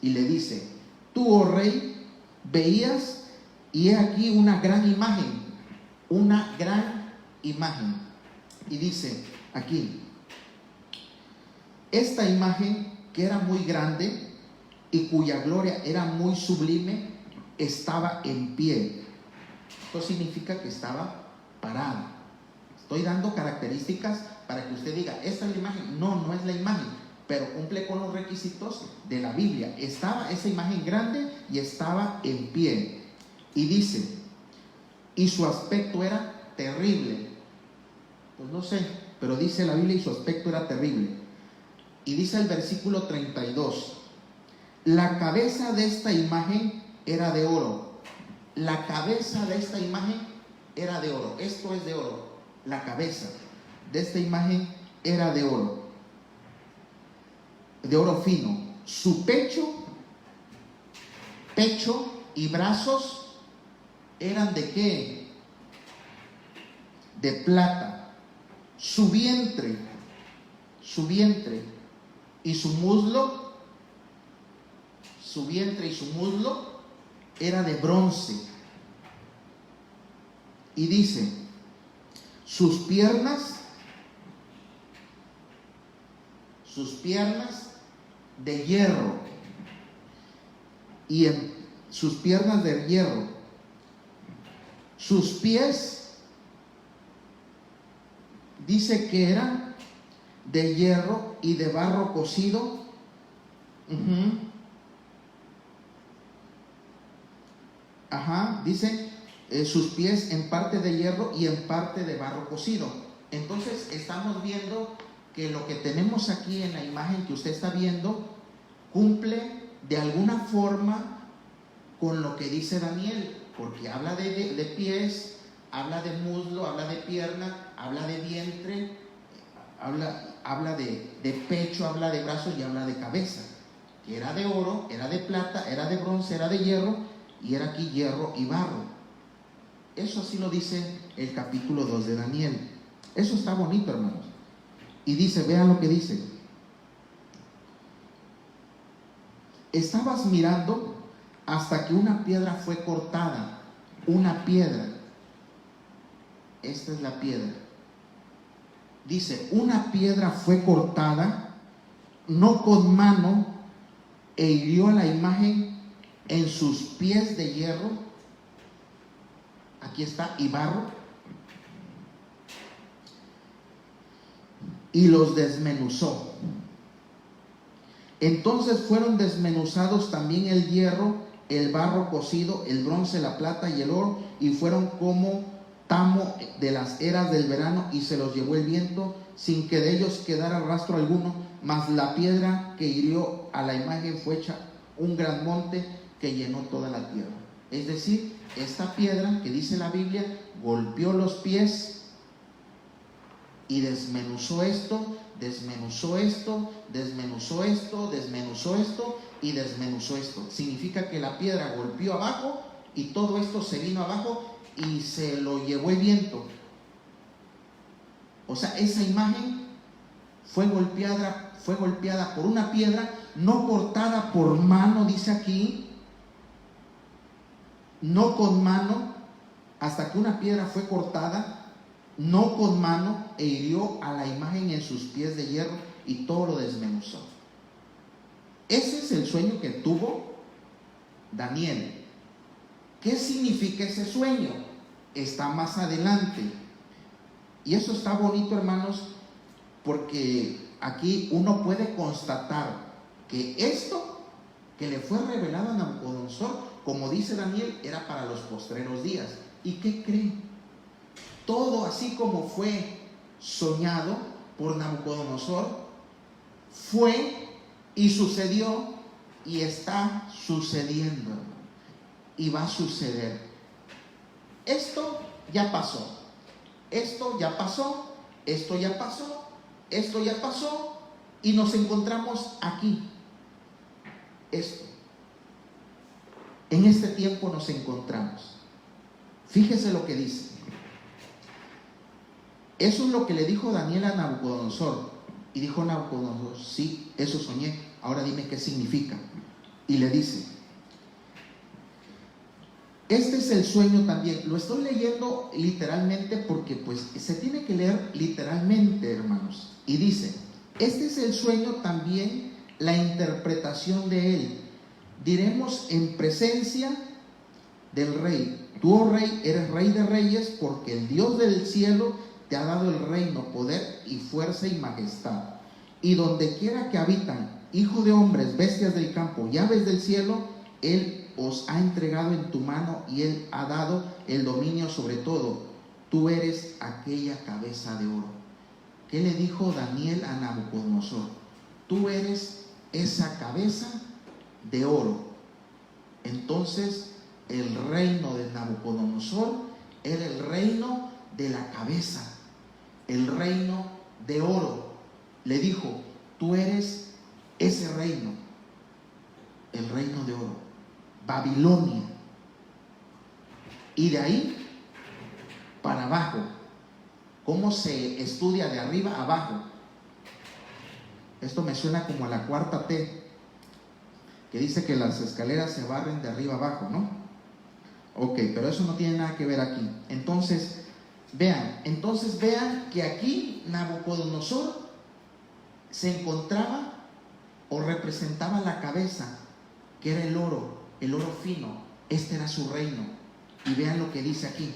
Y le dice: tú, oh rey, veías, y he aquí una gran imagen, una gran imagen. Y dice aquí: esta imagen, que era muy grande y cuya gloria era muy sublime, estaba en pie. Esto significa que estaba parada. Estoy dando características para que usted diga: esta es la imagen. No, no es la imagen, pero cumple con los requisitos de la Biblia. Estaba esa imagen grande y estaba en pie. Y dice: y su aspecto era terrible. Pues no sé, pero dice la Biblia: y su aspecto era terrible. Y dice el versículo 32: la cabeza de esta imagen era de oro. La cabeza de esta imagen era de oro. Esto es de oro. La cabeza de esta imagen era de oro fino. Su pecho y brazos eran ¿de qué? De plata. Su vientre y su muslo era de bronce. Y dice: sus piernas de hierro, y en sus piernas de hierro, sus pies, dice que eran de hierro y de barro cocido. Dice sus pies en parte de hierro y en parte de barro cocido. Entonces estamos viendo que lo que tenemos aquí en la imagen que usted está viendo cumple de alguna forma con lo que dice Daniel, porque habla de pies, habla de muslo, habla de pierna, habla de vientre, habla de pecho, habla de brazos y habla de cabeza, que era de oro, era de plata, era de bronce, era de hierro, y era aquí hierro y barro. Eso así lo dice el capítulo 2 de Daniel. Eso está bonito, hermanos. Y dice, vean lo que dice: estabas mirando hasta que una piedra fue cortada. Una piedra. Esta es la piedra. Dice: una piedra fue cortada, no con mano, e hirió a la imagen en sus pies de hierro. Aquí está, y barro. Y los desmenuzó. Entonces fueron desmenuzados también el hierro, el barro cocido, el bronce, la plata y el oro, y fueron como tamo de las eras del verano, y se los llevó el viento, sin que de ellos quedara rastro alguno. Mas la piedra que hirió a la imagen fue hecha un gran monte que llenó toda la tierra. Es decir, esta piedra que dice la Biblia golpeó los pies y desmenuzó esto, desmenuzó esto, desmenuzó esto, desmenuzó esto y desmenuzó esto. Significa que la piedra golpeó abajo y todo esto se vino abajo y se lo llevó el viento. O sea, esa imagen fue golpeada por una piedra, no cortada por mano, dice aquí, no con mano, hasta que una piedra fue cortada, no con mano, e hirió a la imagen en sus pies de hierro y todo lo desmenuzó. Ese es el sueño que tuvo Daniel. ¿Qué significa ese sueño? Está más adelante. Y eso está bonito, hermanos, porque aquí uno puede constatar que esto que le fue revelado a Nabucodonosor, como dice Daniel, era para los postreros días. ¿Y qué creen? Todo así como fue soñado por Nabucodonosor, fue y sucedió y está sucediendo, y va a suceder. Esto ya pasó, esto ya pasó, esto ya pasó, esto ya pasó, y nos encontramos aquí. Esto, en este tiempo nos encontramos. Fíjese lo que dice. Eso es lo que le dijo Daniel a Nabucodonosor. Y dijo Nabucodonosor: sí, eso soñé, ahora dime qué significa. Y le dice: este es el sueño también. Lo estoy leyendo literalmente porque pues se tiene que leer literalmente, hermanos. Y dice: este es el sueño también, la interpretación de él. Diremos en presencia del rey: tú, oh rey, eres rey de reyes, porque el Dios del cielo te ha dado el reino, poder y fuerza y majestad. Y donde quiera que habitan, hijo de hombres, bestias del campo, llaves del cielo, él os ha entregado en tu mano, y él ha dado el dominio sobre todo. Tú eres aquella cabeza de oro. ¿Qué le dijo Daniel a Nabucodonosor? Tú eres esa cabeza de oro. Entonces el reino de Nabucodonosor era el reino de la cabeza, el reino de oro. Le dijo: tú eres ese reino, el reino de oro, Babilonia. Y de ahí para abajo. ¿Cómo se estudia de arriba a abajo? Esto me suena como a la cuarta T, que dice que las escaleras se barren de arriba abajo, ¿no? Ok, pero eso no tiene nada que ver aquí. Entonces vean que aquí Nabucodonosor se encontraba o representaba la cabeza, que era el oro fino. Este era su reino. Y vean lo que dice aquí.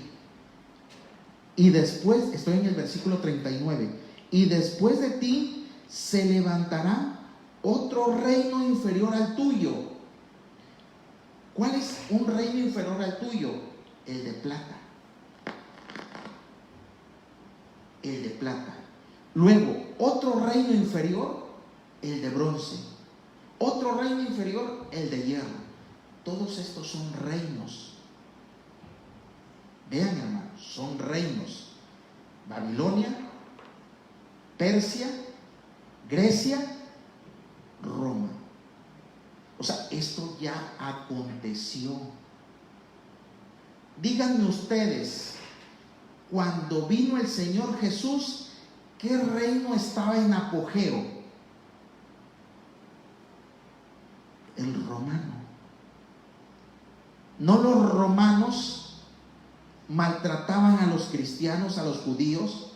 Y después, estoy en el versículo 39, y después de ti se levantará otro reino inferior al tuyo. ¿Cuál es un reino inferior al tuyo? El de plata. El de plata. Luego, otro reino inferior, el de bronce. Otro reino inferior, el de hierro. Todos estos son reinos. Vean, hermanos, son reinos. Babilonia, Persia, Grecia, Roma. O sea, esto ya aconteció. Díganme ustedes, cuando vino el Señor Jesús, ¿qué reino estaba en apogeo? El romano. No, los romanos maltrataban a los cristianos, a los judíos.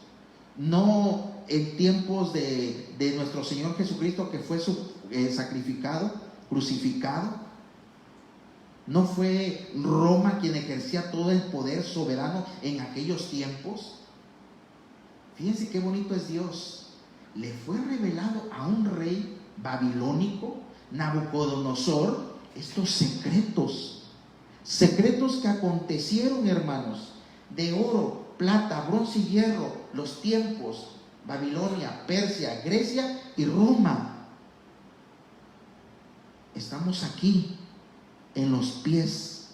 No en tiempos de nuestro Señor Jesucristo, que fue sacrificado, crucificado. No fue Roma quien ejercía todo el poder soberano en aquellos tiempos. Fíjense qué bonito es Dios. Le fue revelado a un rey babilónico, Nabucodonosor, estos secretos que acontecieron, hermanos, de oro, plata, bronce y hierro, los tiempos, Babilonia, Persia, Grecia y Roma. Estamos aquí en los pies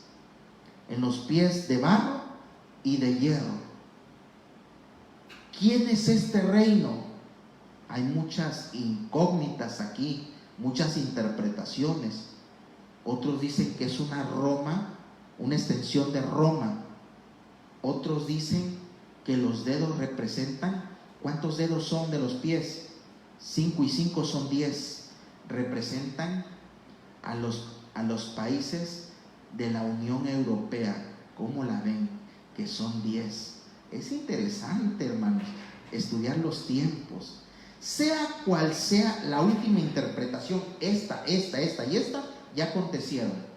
de barro y de hierro. ¿Quién es este reino? Hay muchas incógnitas aquí, muchas interpretaciones. Otros dicen que es una Roma, una extensión de Roma. Otros dicen que los dedos representan, ¿cuántos dedos son de los pies? 5 y 5 son 10. Representan a los países de la Unión Europea. ¿Cómo la ven? Que son 10. Es interesante, hermanos, estudiar los tiempos. Sea cual sea la última interpretación, esta y esta, ya acontecieron.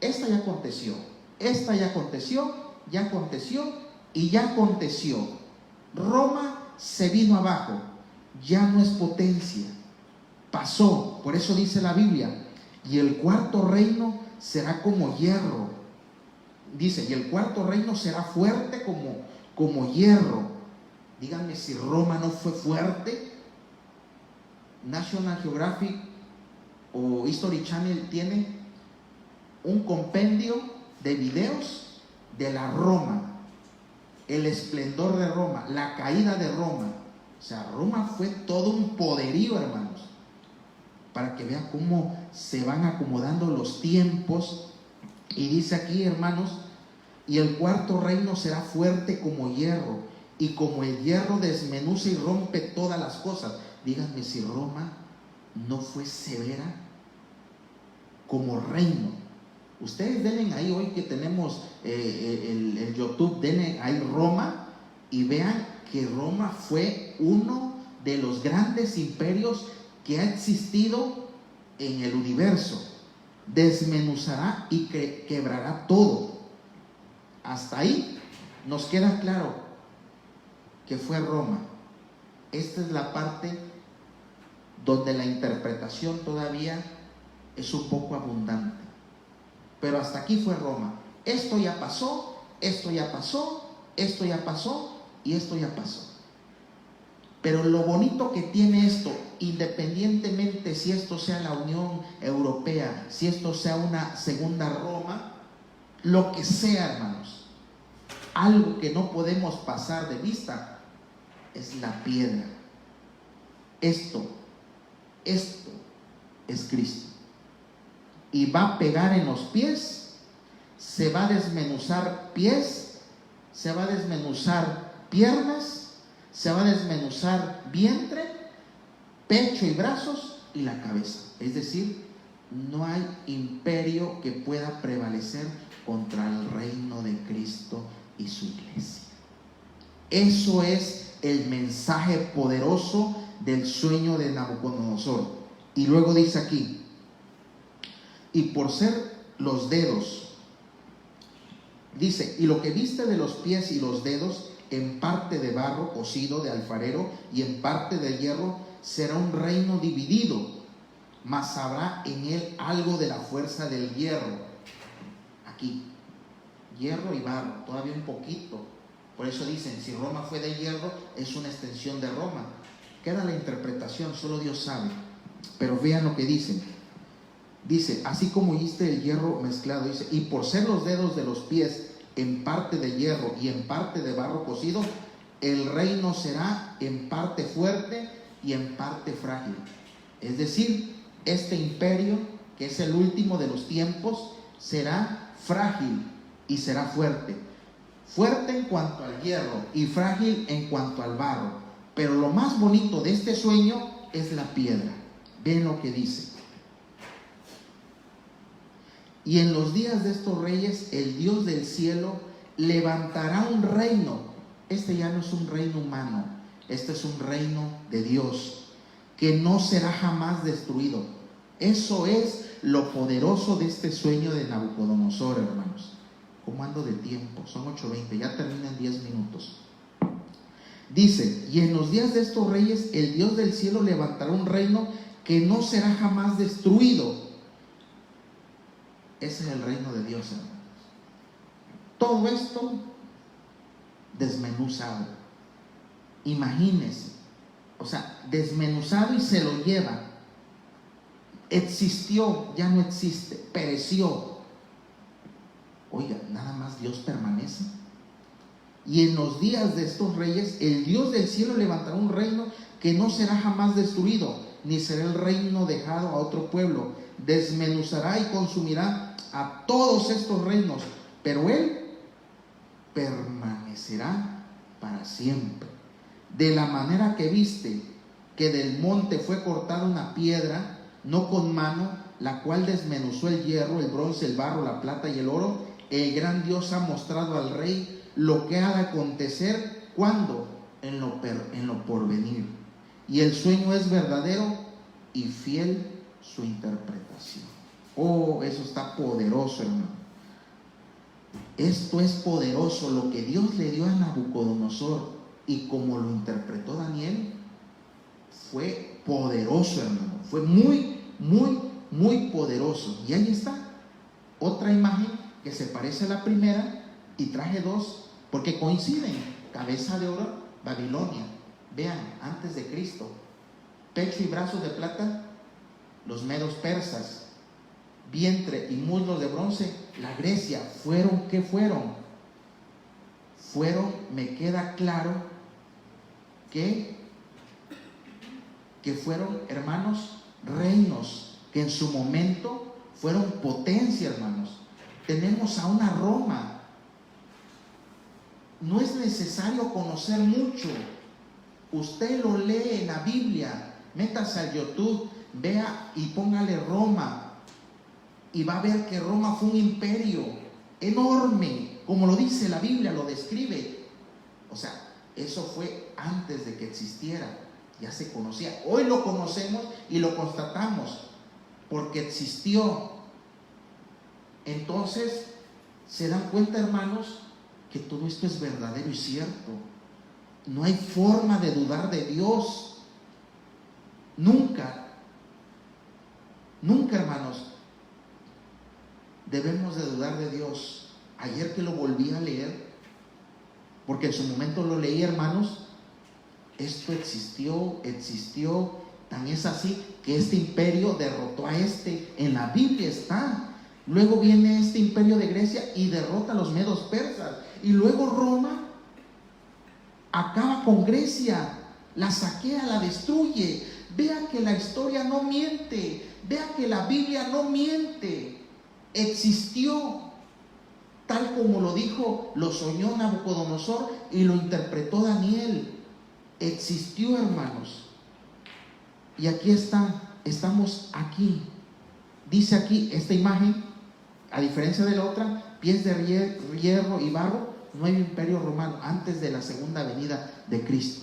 esta ya aconteció, esta ya aconteció, ya aconteció y ya aconteció. Roma se vino abajo, ya no es potencia, pasó. Por eso dice la Biblia, y el cuarto reino será como hierro. Dice, y el cuarto reino será fuerte como hierro. Díganme si Roma no fue fuerte. National Geographic o History Channel tiene un compendio de videos de la Roma, el esplendor de Roma, la caída de Roma. O sea, Roma fue todo un poderío, hermanos, para que vean cómo se van acomodando los tiempos. Y dice aquí, hermanos, y el cuarto reino será fuerte como hierro, y como el hierro desmenuza y rompe todas las cosas. Díganme si Roma no fue severa como reino. Ustedes denle ahí, hoy que tenemos el YouTube, denle ahí Roma y vean que Roma fue uno de los grandes imperios que ha existido en el universo. Desmenuzará y quebrará todo. Hasta ahí nos queda claro que fue Roma. Esta es la parte donde la interpretación todavía es un poco abundante. Pero hasta aquí fue Roma. Esto ya pasó, esto ya pasó, esto ya pasó y esto ya pasó. Pero lo bonito que tiene esto, independientemente si esto sea la Unión Europea, si esto sea una segunda Roma, lo que sea, hermanos, algo que no podemos pasar de vista es la piedra. Esto es Cristo. Y va a pegar en los pies, se va a desmenuzar pies, se va a desmenuzar piernas, se va a desmenuzar vientre, pecho y brazos y la cabeza. Es decir, no hay imperio que pueda prevalecer contra el reino de Cristo y su iglesia. Eso es el mensaje poderoso del sueño de Nabucodonosor. Y luego dice aquí, y por ser los dedos, dice, y lo que viste de los pies y los dedos, en parte de barro cocido de alfarero y en parte de hierro, será un reino dividido, mas habrá en él algo de la fuerza del hierro. Aquí, hierro y barro, todavía un poquito. Por eso dicen, si Roma fue de hierro, es una extensión de Roma. Queda la interpretación, solo Dios sabe. Pero vean lo que dicen. Dice, así como oíste el hierro mezclado, dice, y por ser los dedos de los pies en parte de hierro y en parte de barro cocido, el reino será en parte fuerte y en parte frágil. Es decir, este imperio, que es el último de los tiempos, será frágil y será fuerte. Fuerte en cuanto al hierro y frágil en cuanto al barro. Pero lo más bonito de este sueño es la piedra. Ven lo que dice. Y en los días de estos reyes, el Dios del cielo levantará un reino. Este ya no es un reino humano, este es un reino de Dios, que no será jamás destruido. Eso es lo poderoso de este sueño de Nabucodonosor, hermanos. ¿Cómo ando de tiempo? Son 8:20, ya terminan 10 minutos. Dice, y en los días de estos reyes, el Dios del cielo levantará un reino que no será jamás destruido. Ese es el reino de Dios, hermanos. Todo esto desmenuzado. Imagínense, o sea, desmenuzado y se lo lleva. Existió, ya no existe, pereció. Oiga, nada más Dios permanece. Y en los días de estos reyes, el Dios del cielo levantará un reino que no será jamás destruido, ni será el reino dejado a otro pueblo. Desmenuzará y consumirá a todos estos reinos, pero él permanecerá para siempre. De la manera que viste que del monte fue cortada una piedra, no con mano, la cual desmenuzó el hierro, el bronce, el barro, la plata y el oro, el gran Dios ha mostrado al rey lo que ha de acontecer. ¿Cuándo? En lo porvenir. Y el sueño es verdadero y fiel su interpretación. Oh, eso está poderoso, hermano. Esto es poderoso. Lo que Dios le dio a Nabucodonosor y como lo interpretó Daniel fue poderoso, hermano. Fue muy, muy, muy poderoso. Y ahí está otra imagen que se parece a la primera, y traje dos porque coinciden. Cabeza de oro, Babilonia. Vean, antes de Cristo. Pecho y brazos de plata, los medos persas. Vientre y muslos de bronce, la Grecia. ¿Qué fueron? Me queda claro que fueron, hermanos, reinos que en su momento fueron potencia, hermanos. Tenemos a una Roma. No es necesario conocer mucho. Usted lo lee en la Biblia. Métase al YouTube, vea y póngale Roma, y va a ver que Roma fue un imperio enorme, como lo dice la Biblia, lo describe. O sea, eso fue antes de que existiera, ya se conocía. Hoy lo conocemos y lo constatamos porque existió. Entonces, se dan cuenta, hermanos, que todo esto es verdadero y cierto. No hay forma de dudar de Dios. Nunca, hermanos, debemos de dudar de Dios. Ayer que lo volví a leer, porque en su momento lo leí, hermanos, esto existió, tan es así que este imperio derrotó a este. En la Biblia está. Luego viene este imperio de Grecia y derrota a los medos persas. Y luego Roma acaba con Grecia, la saquea, la destruye. Vean que la historia no miente, vean que la Biblia no miente. Existió tal como lo dijo, lo soñó Nabucodonosor y lo interpretó Daniel. Existió, hermanos. Y aquí estamos aquí. Dice aquí esta imagen, a diferencia de la otra, pies de hierro y barro. No hay imperio romano antes de la segunda venida de Cristo.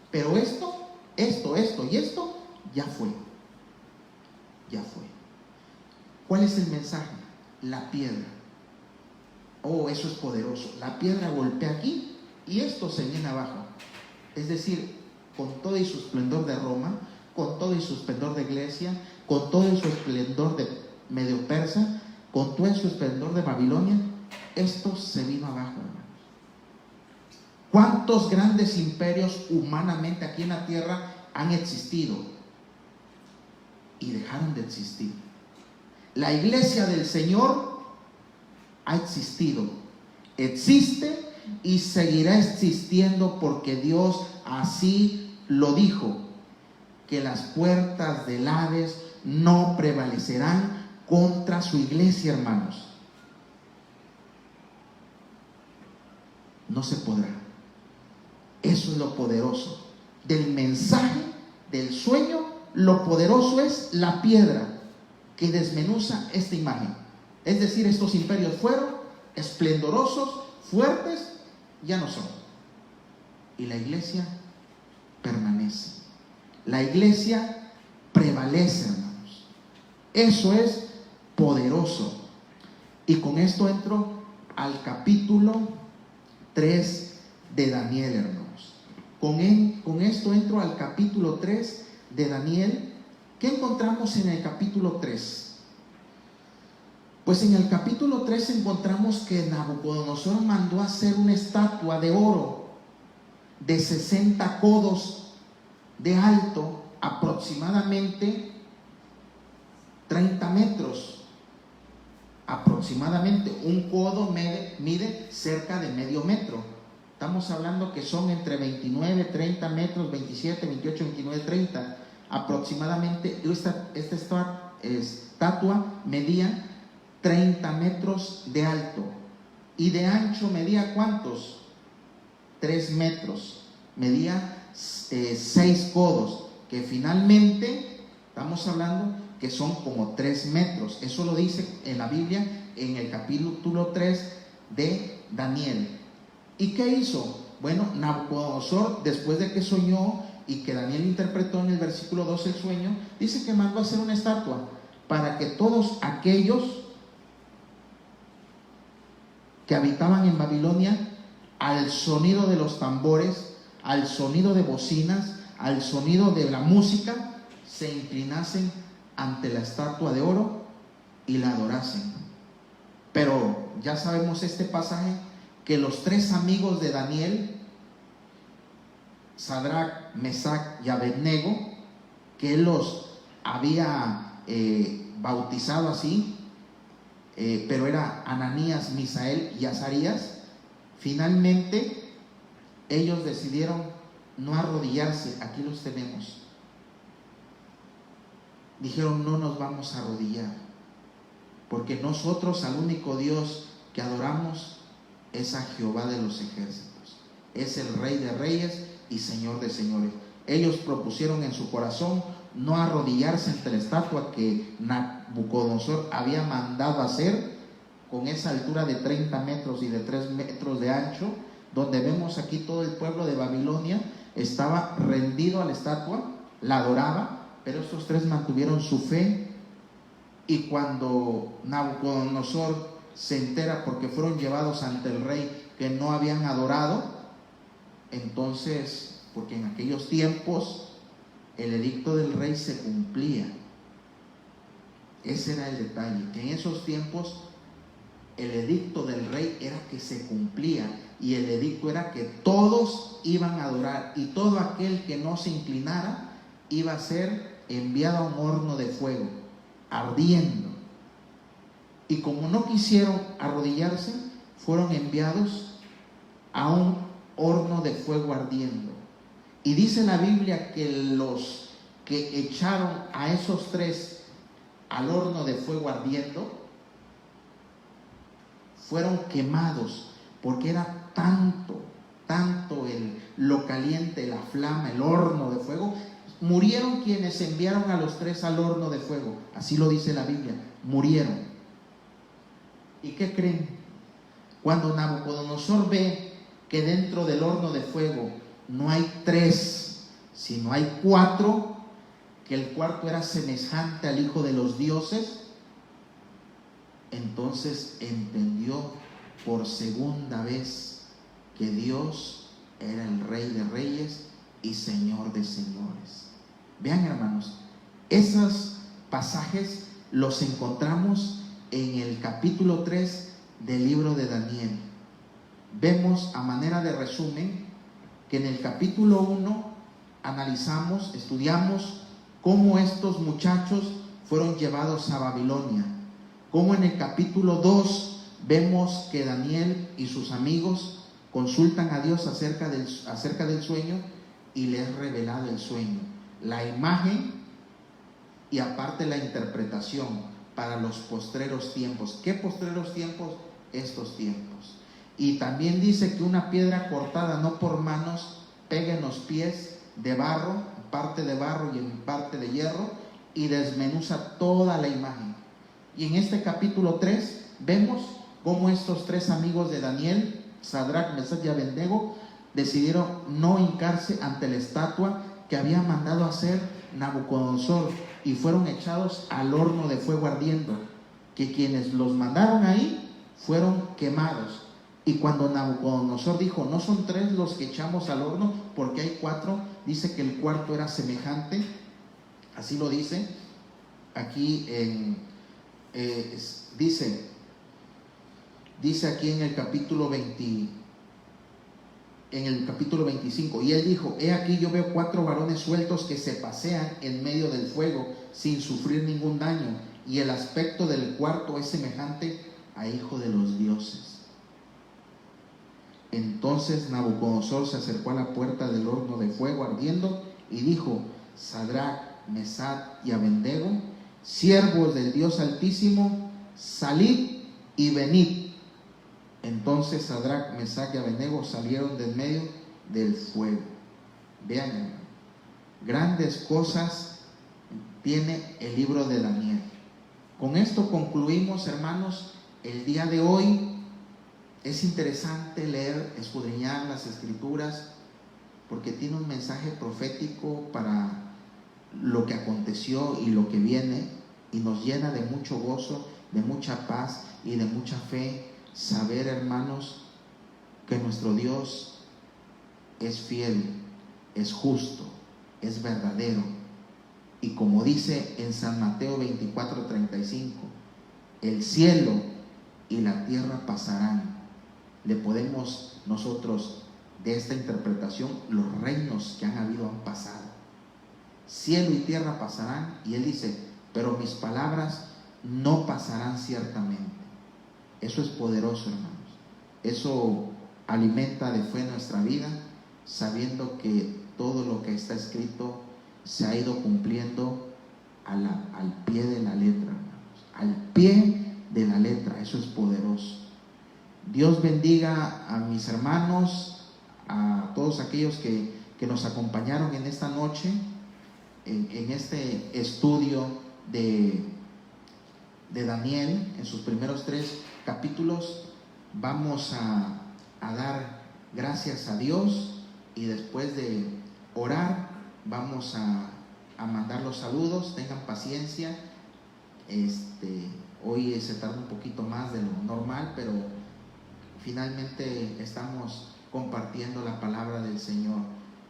Pero esto y esto ya fue. ¿Cuál es el mensaje? La piedra. Oh, eso es poderoso. La piedra golpea aquí y esto se viene abajo. Es decir, con todo y su esplendor de Roma, con todo y su esplendor de Grecia, con todo y su esplendor de Medio Persa, con todo y su esplendor de Babilonia, esto se vino abajo, hermanos. ¿Cuántos grandes imperios humanamente aquí en la tierra han existido y dejaron de existir? La iglesia del Señor ha existido, existe y seguirá existiendo porque Dios así lo dijo, que las puertas del Hades no prevalecerán contra su iglesia, hermanos. No se podrá. Eso es lo poderoso del mensaje, del sueño. Lo poderoso es la piedra que desmenuza esta imagen. Es decir, estos imperios fueron esplendorosos, fuertes, ya no son. Y la iglesia permanece. La iglesia prevalece, hermanos. Eso es poderoso. Y con esto entro al capítulo 3 de Daniel, hermanos. Con esto entro al capítulo 3 de Daniel. ¿Qué encontramos en el capítulo 3? Pues en el capítulo 3 encontramos que Nabucodonosor mandó hacer una estatua de oro de 60 codos de alto, aproximadamente 30 metros. Aproximadamente un codo mide cerca de medio metro. Estamos hablando que son entre 29, 30 metros, 27, 28, 29, 30. Aproximadamente esta estatua medía 30 metros de alto. ¿Y de ancho medía cuántos? 3 metros. Medía 6 codos, que finalmente estamos hablando que son como 3 metros. Eso lo dice en la Biblia en el capítulo 3 de Daniel. ¿Y qué hizo? Bueno, Nabucodonosor, después de que soñó y que Daniel interpretó en el versículo 2 el sueño, dice que mandó a hacer una estatua para que todos aquellos que habitaban en Babilonia, al sonido de los tambores, al sonido de bocinas, al sonido de la música, se inclinasen ante la estatua de oro y la adorasen. Pero ya sabemos este pasaje, que los tres amigos de Daniel, Sadrach, Mesach y Abednego, que él los había bautizado así, pero era Ananías, Misael y Azarías, finalmente ellos decidieron no arrodillarse. Aquí los tenemos. Dijeron: no nos vamos a arrodillar, porque nosotros al único Dios que adoramos es a Jehová de los ejércitos, es el Rey de reyes y Señor de señores. Ellos propusieron en su corazón no arrodillarse ante la estatua que Nabucodonosor había mandado hacer, con esa altura de 30 metros y de 3 metros de ancho, donde vemos aquí todo el pueblo de Babilonia estaba rendido a la estatua, la adoraba, pero estos tres mantuvieron su fe. Y cuando Nabucodonosor se entera, porque fueron llevados ante el rey, que no habían adorado, entonces, porque en aquellos tiempos el edicto del rey se cumplía. Ese era el detalle, que en esos tiempos el edicto del rey era que se cumplía, y el edicto era que todos iban a adorar, y todo aquel que no se inclinara iba a ser enviado a un horno de fuego ardiendo. Y como no quisieron arrodillarse, fueron enviados a un horno de fuego ardiendo. Y dice la Biblia que los que echaron a esos tres al horno de fuego ardiendo fueron quemados, porque era tanto lo caliente, la flama, el horno de fuego. Murieron quienes enviaron a los tres al horno de fuego, así lo dice la Biblia, murieron. ¿Y qué creen? Cuando Nabucodonosor ve que dentro del horno de fuego no hay tres, sino hay cuatro, que el cuarto era semejante al Hijo de los dioses, entonces entendió por segunda vez que Dios era el Rey de reyes y Señor de señores. Vean, hermanos, esos pasajes los encontramos en el capítulo 3 del libro de Daniel. Vemos, a manera de resumen, que en el capítulo 1 analizamos, estudiamos cómo estos muchachos fueron llevados a Babilonia. Cómo en el capítulo 2 vemos que Daniel y sus amigos consultan a Dios acerca del sueño, y le es revelado el sueño, la imagen y aparte la interpretación para los postreros tiempos. ¿Qué postreros tiempos? Estos tiempos. Y también dice que una piedra cortada no por manos pega en los pies de barro, parte de barro y en parte de hierro, y desmenuza toda la imagen. Y en este capítulo 3 vemos cómo estos tres amigos de Daniel, Sadrach, Mesach y Abednego, decidieron no hincarse ante la estatua que había mandado hacer Nabucodonosor, y fueron echados al horno de fuego ardiendo, que quienes los mandaron ahí fueron quemados. Y cuando Nabucodonosor dijo: no son tres los que echamos al horno, porque hay cuatro, dice que el cuarto era semejante, así lo dice aquí dice aquí en el capítulo 25, y él dijo: he aquí yo veo cuatro varones sueltos que se pasean en medio del fuego sin sufrir ningún daño, y el aspecto del cuarto es semejante a hijo de los dioses. Entonces Nabucodonosor se acercó a la puerta del horno de fuego ardiendo y dijo: Sadrach, Mesach y Abednego, siervos del Dios Altísimo, salid y venid. Entonces Sadrach, Mesach y Abednego salieron del medio del fuego. Vean, hermano, grandes cosas tiene el libro de Daniel. Con esto concluimos, hermanos, el día de hoy. Es interesante leer, escudriñar las Escrituras, porque tiene un mensaje profético para lo que aconteció y lo que viene. y nos llena de mucho gozo, de mucha paz y de mucha fe saber, hermanos, que nuestro Dios es fiel, es justo, es verdadero. Y como dice en San Mateo 24:35, el cielo y la tierra pasarán. Le podemos nosotros, de esta interpretación, los reinos que han habido han pasado. Cielo y tierra pasarán, y Él dice, pero mis palabras no pasarán ciertamente. Eso es poderoso, hermanos. Eso alimenta de fe nuestra vida, sabiendo que todo lo que está escrito se ha ido cumpliendo al pie de la letra, hermanos. Al pie de la letra. Eso es poderoso. Dios bendiga a mis hermanos, a todos aquellos que nos acompañaron en esta noche, en este estudio de Daniel, en sus primeros 3 capítulos. Vamos a dar gracias a Dios, y después de orar vamos a mandar los saludos. Tengan paciencia, hoy se tarda un poquito más de lo normal, pero finalmente estamos compartiendo la palabra del Señor.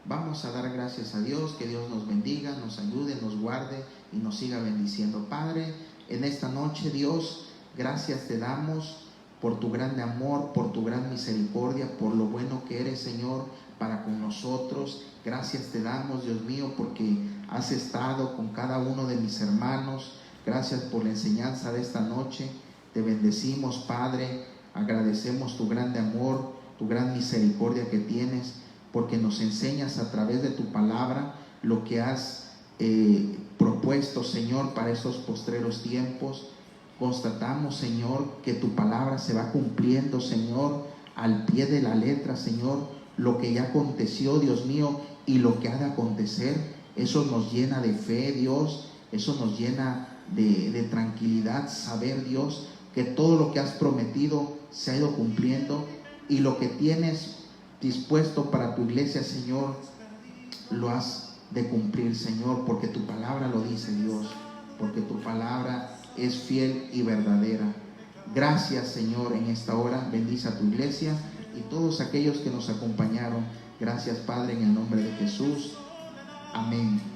Vamos a dar gracias a Dios. Que Dios nos bendiga, nos ayude, nos guarde y nos siga bendiciendo. Padre, en esta noche, Dios, gracias te damos por tu grande amor, por tu gran misericordia, por lo bueno que eres, Señor, para con nosotros. Gracias te damos, Dios mío, porque has estado con cada uno de mis hermanos. Gracias por la enseñanza de esta noche. Te bendecimos, Padre. Agradecemos tu grande amor, tu gran misericordia que tienes, porque nos enseñas a través de tu palabra lo que has propuesto, Señor, para estos postreros tiempos. Constatamos, Señor, que tu palabra se va cumpliendo, Señor, al pie de la letra, Señor. Lo que ya aconteció, Dios mío, y lo que ha de acontecer, eso nos llena de fe, Dios. Eso nos llena de tranquilidad, saber, Dios, que todo lo que has prometido se ha ido cumpliendo, y lo que tienes dispuesto para tu iglesia, Señor, lo has de cumplir, Señor, porque tu palabra lo dice, Dios, porque tu palabra es fiel y verdadera. Gracias, Señor, en esta hora. Bendice a tu iglesia y todos aquellos que nos acompañaron. Gracias, Padre, en el nombre de Jesús. Amén.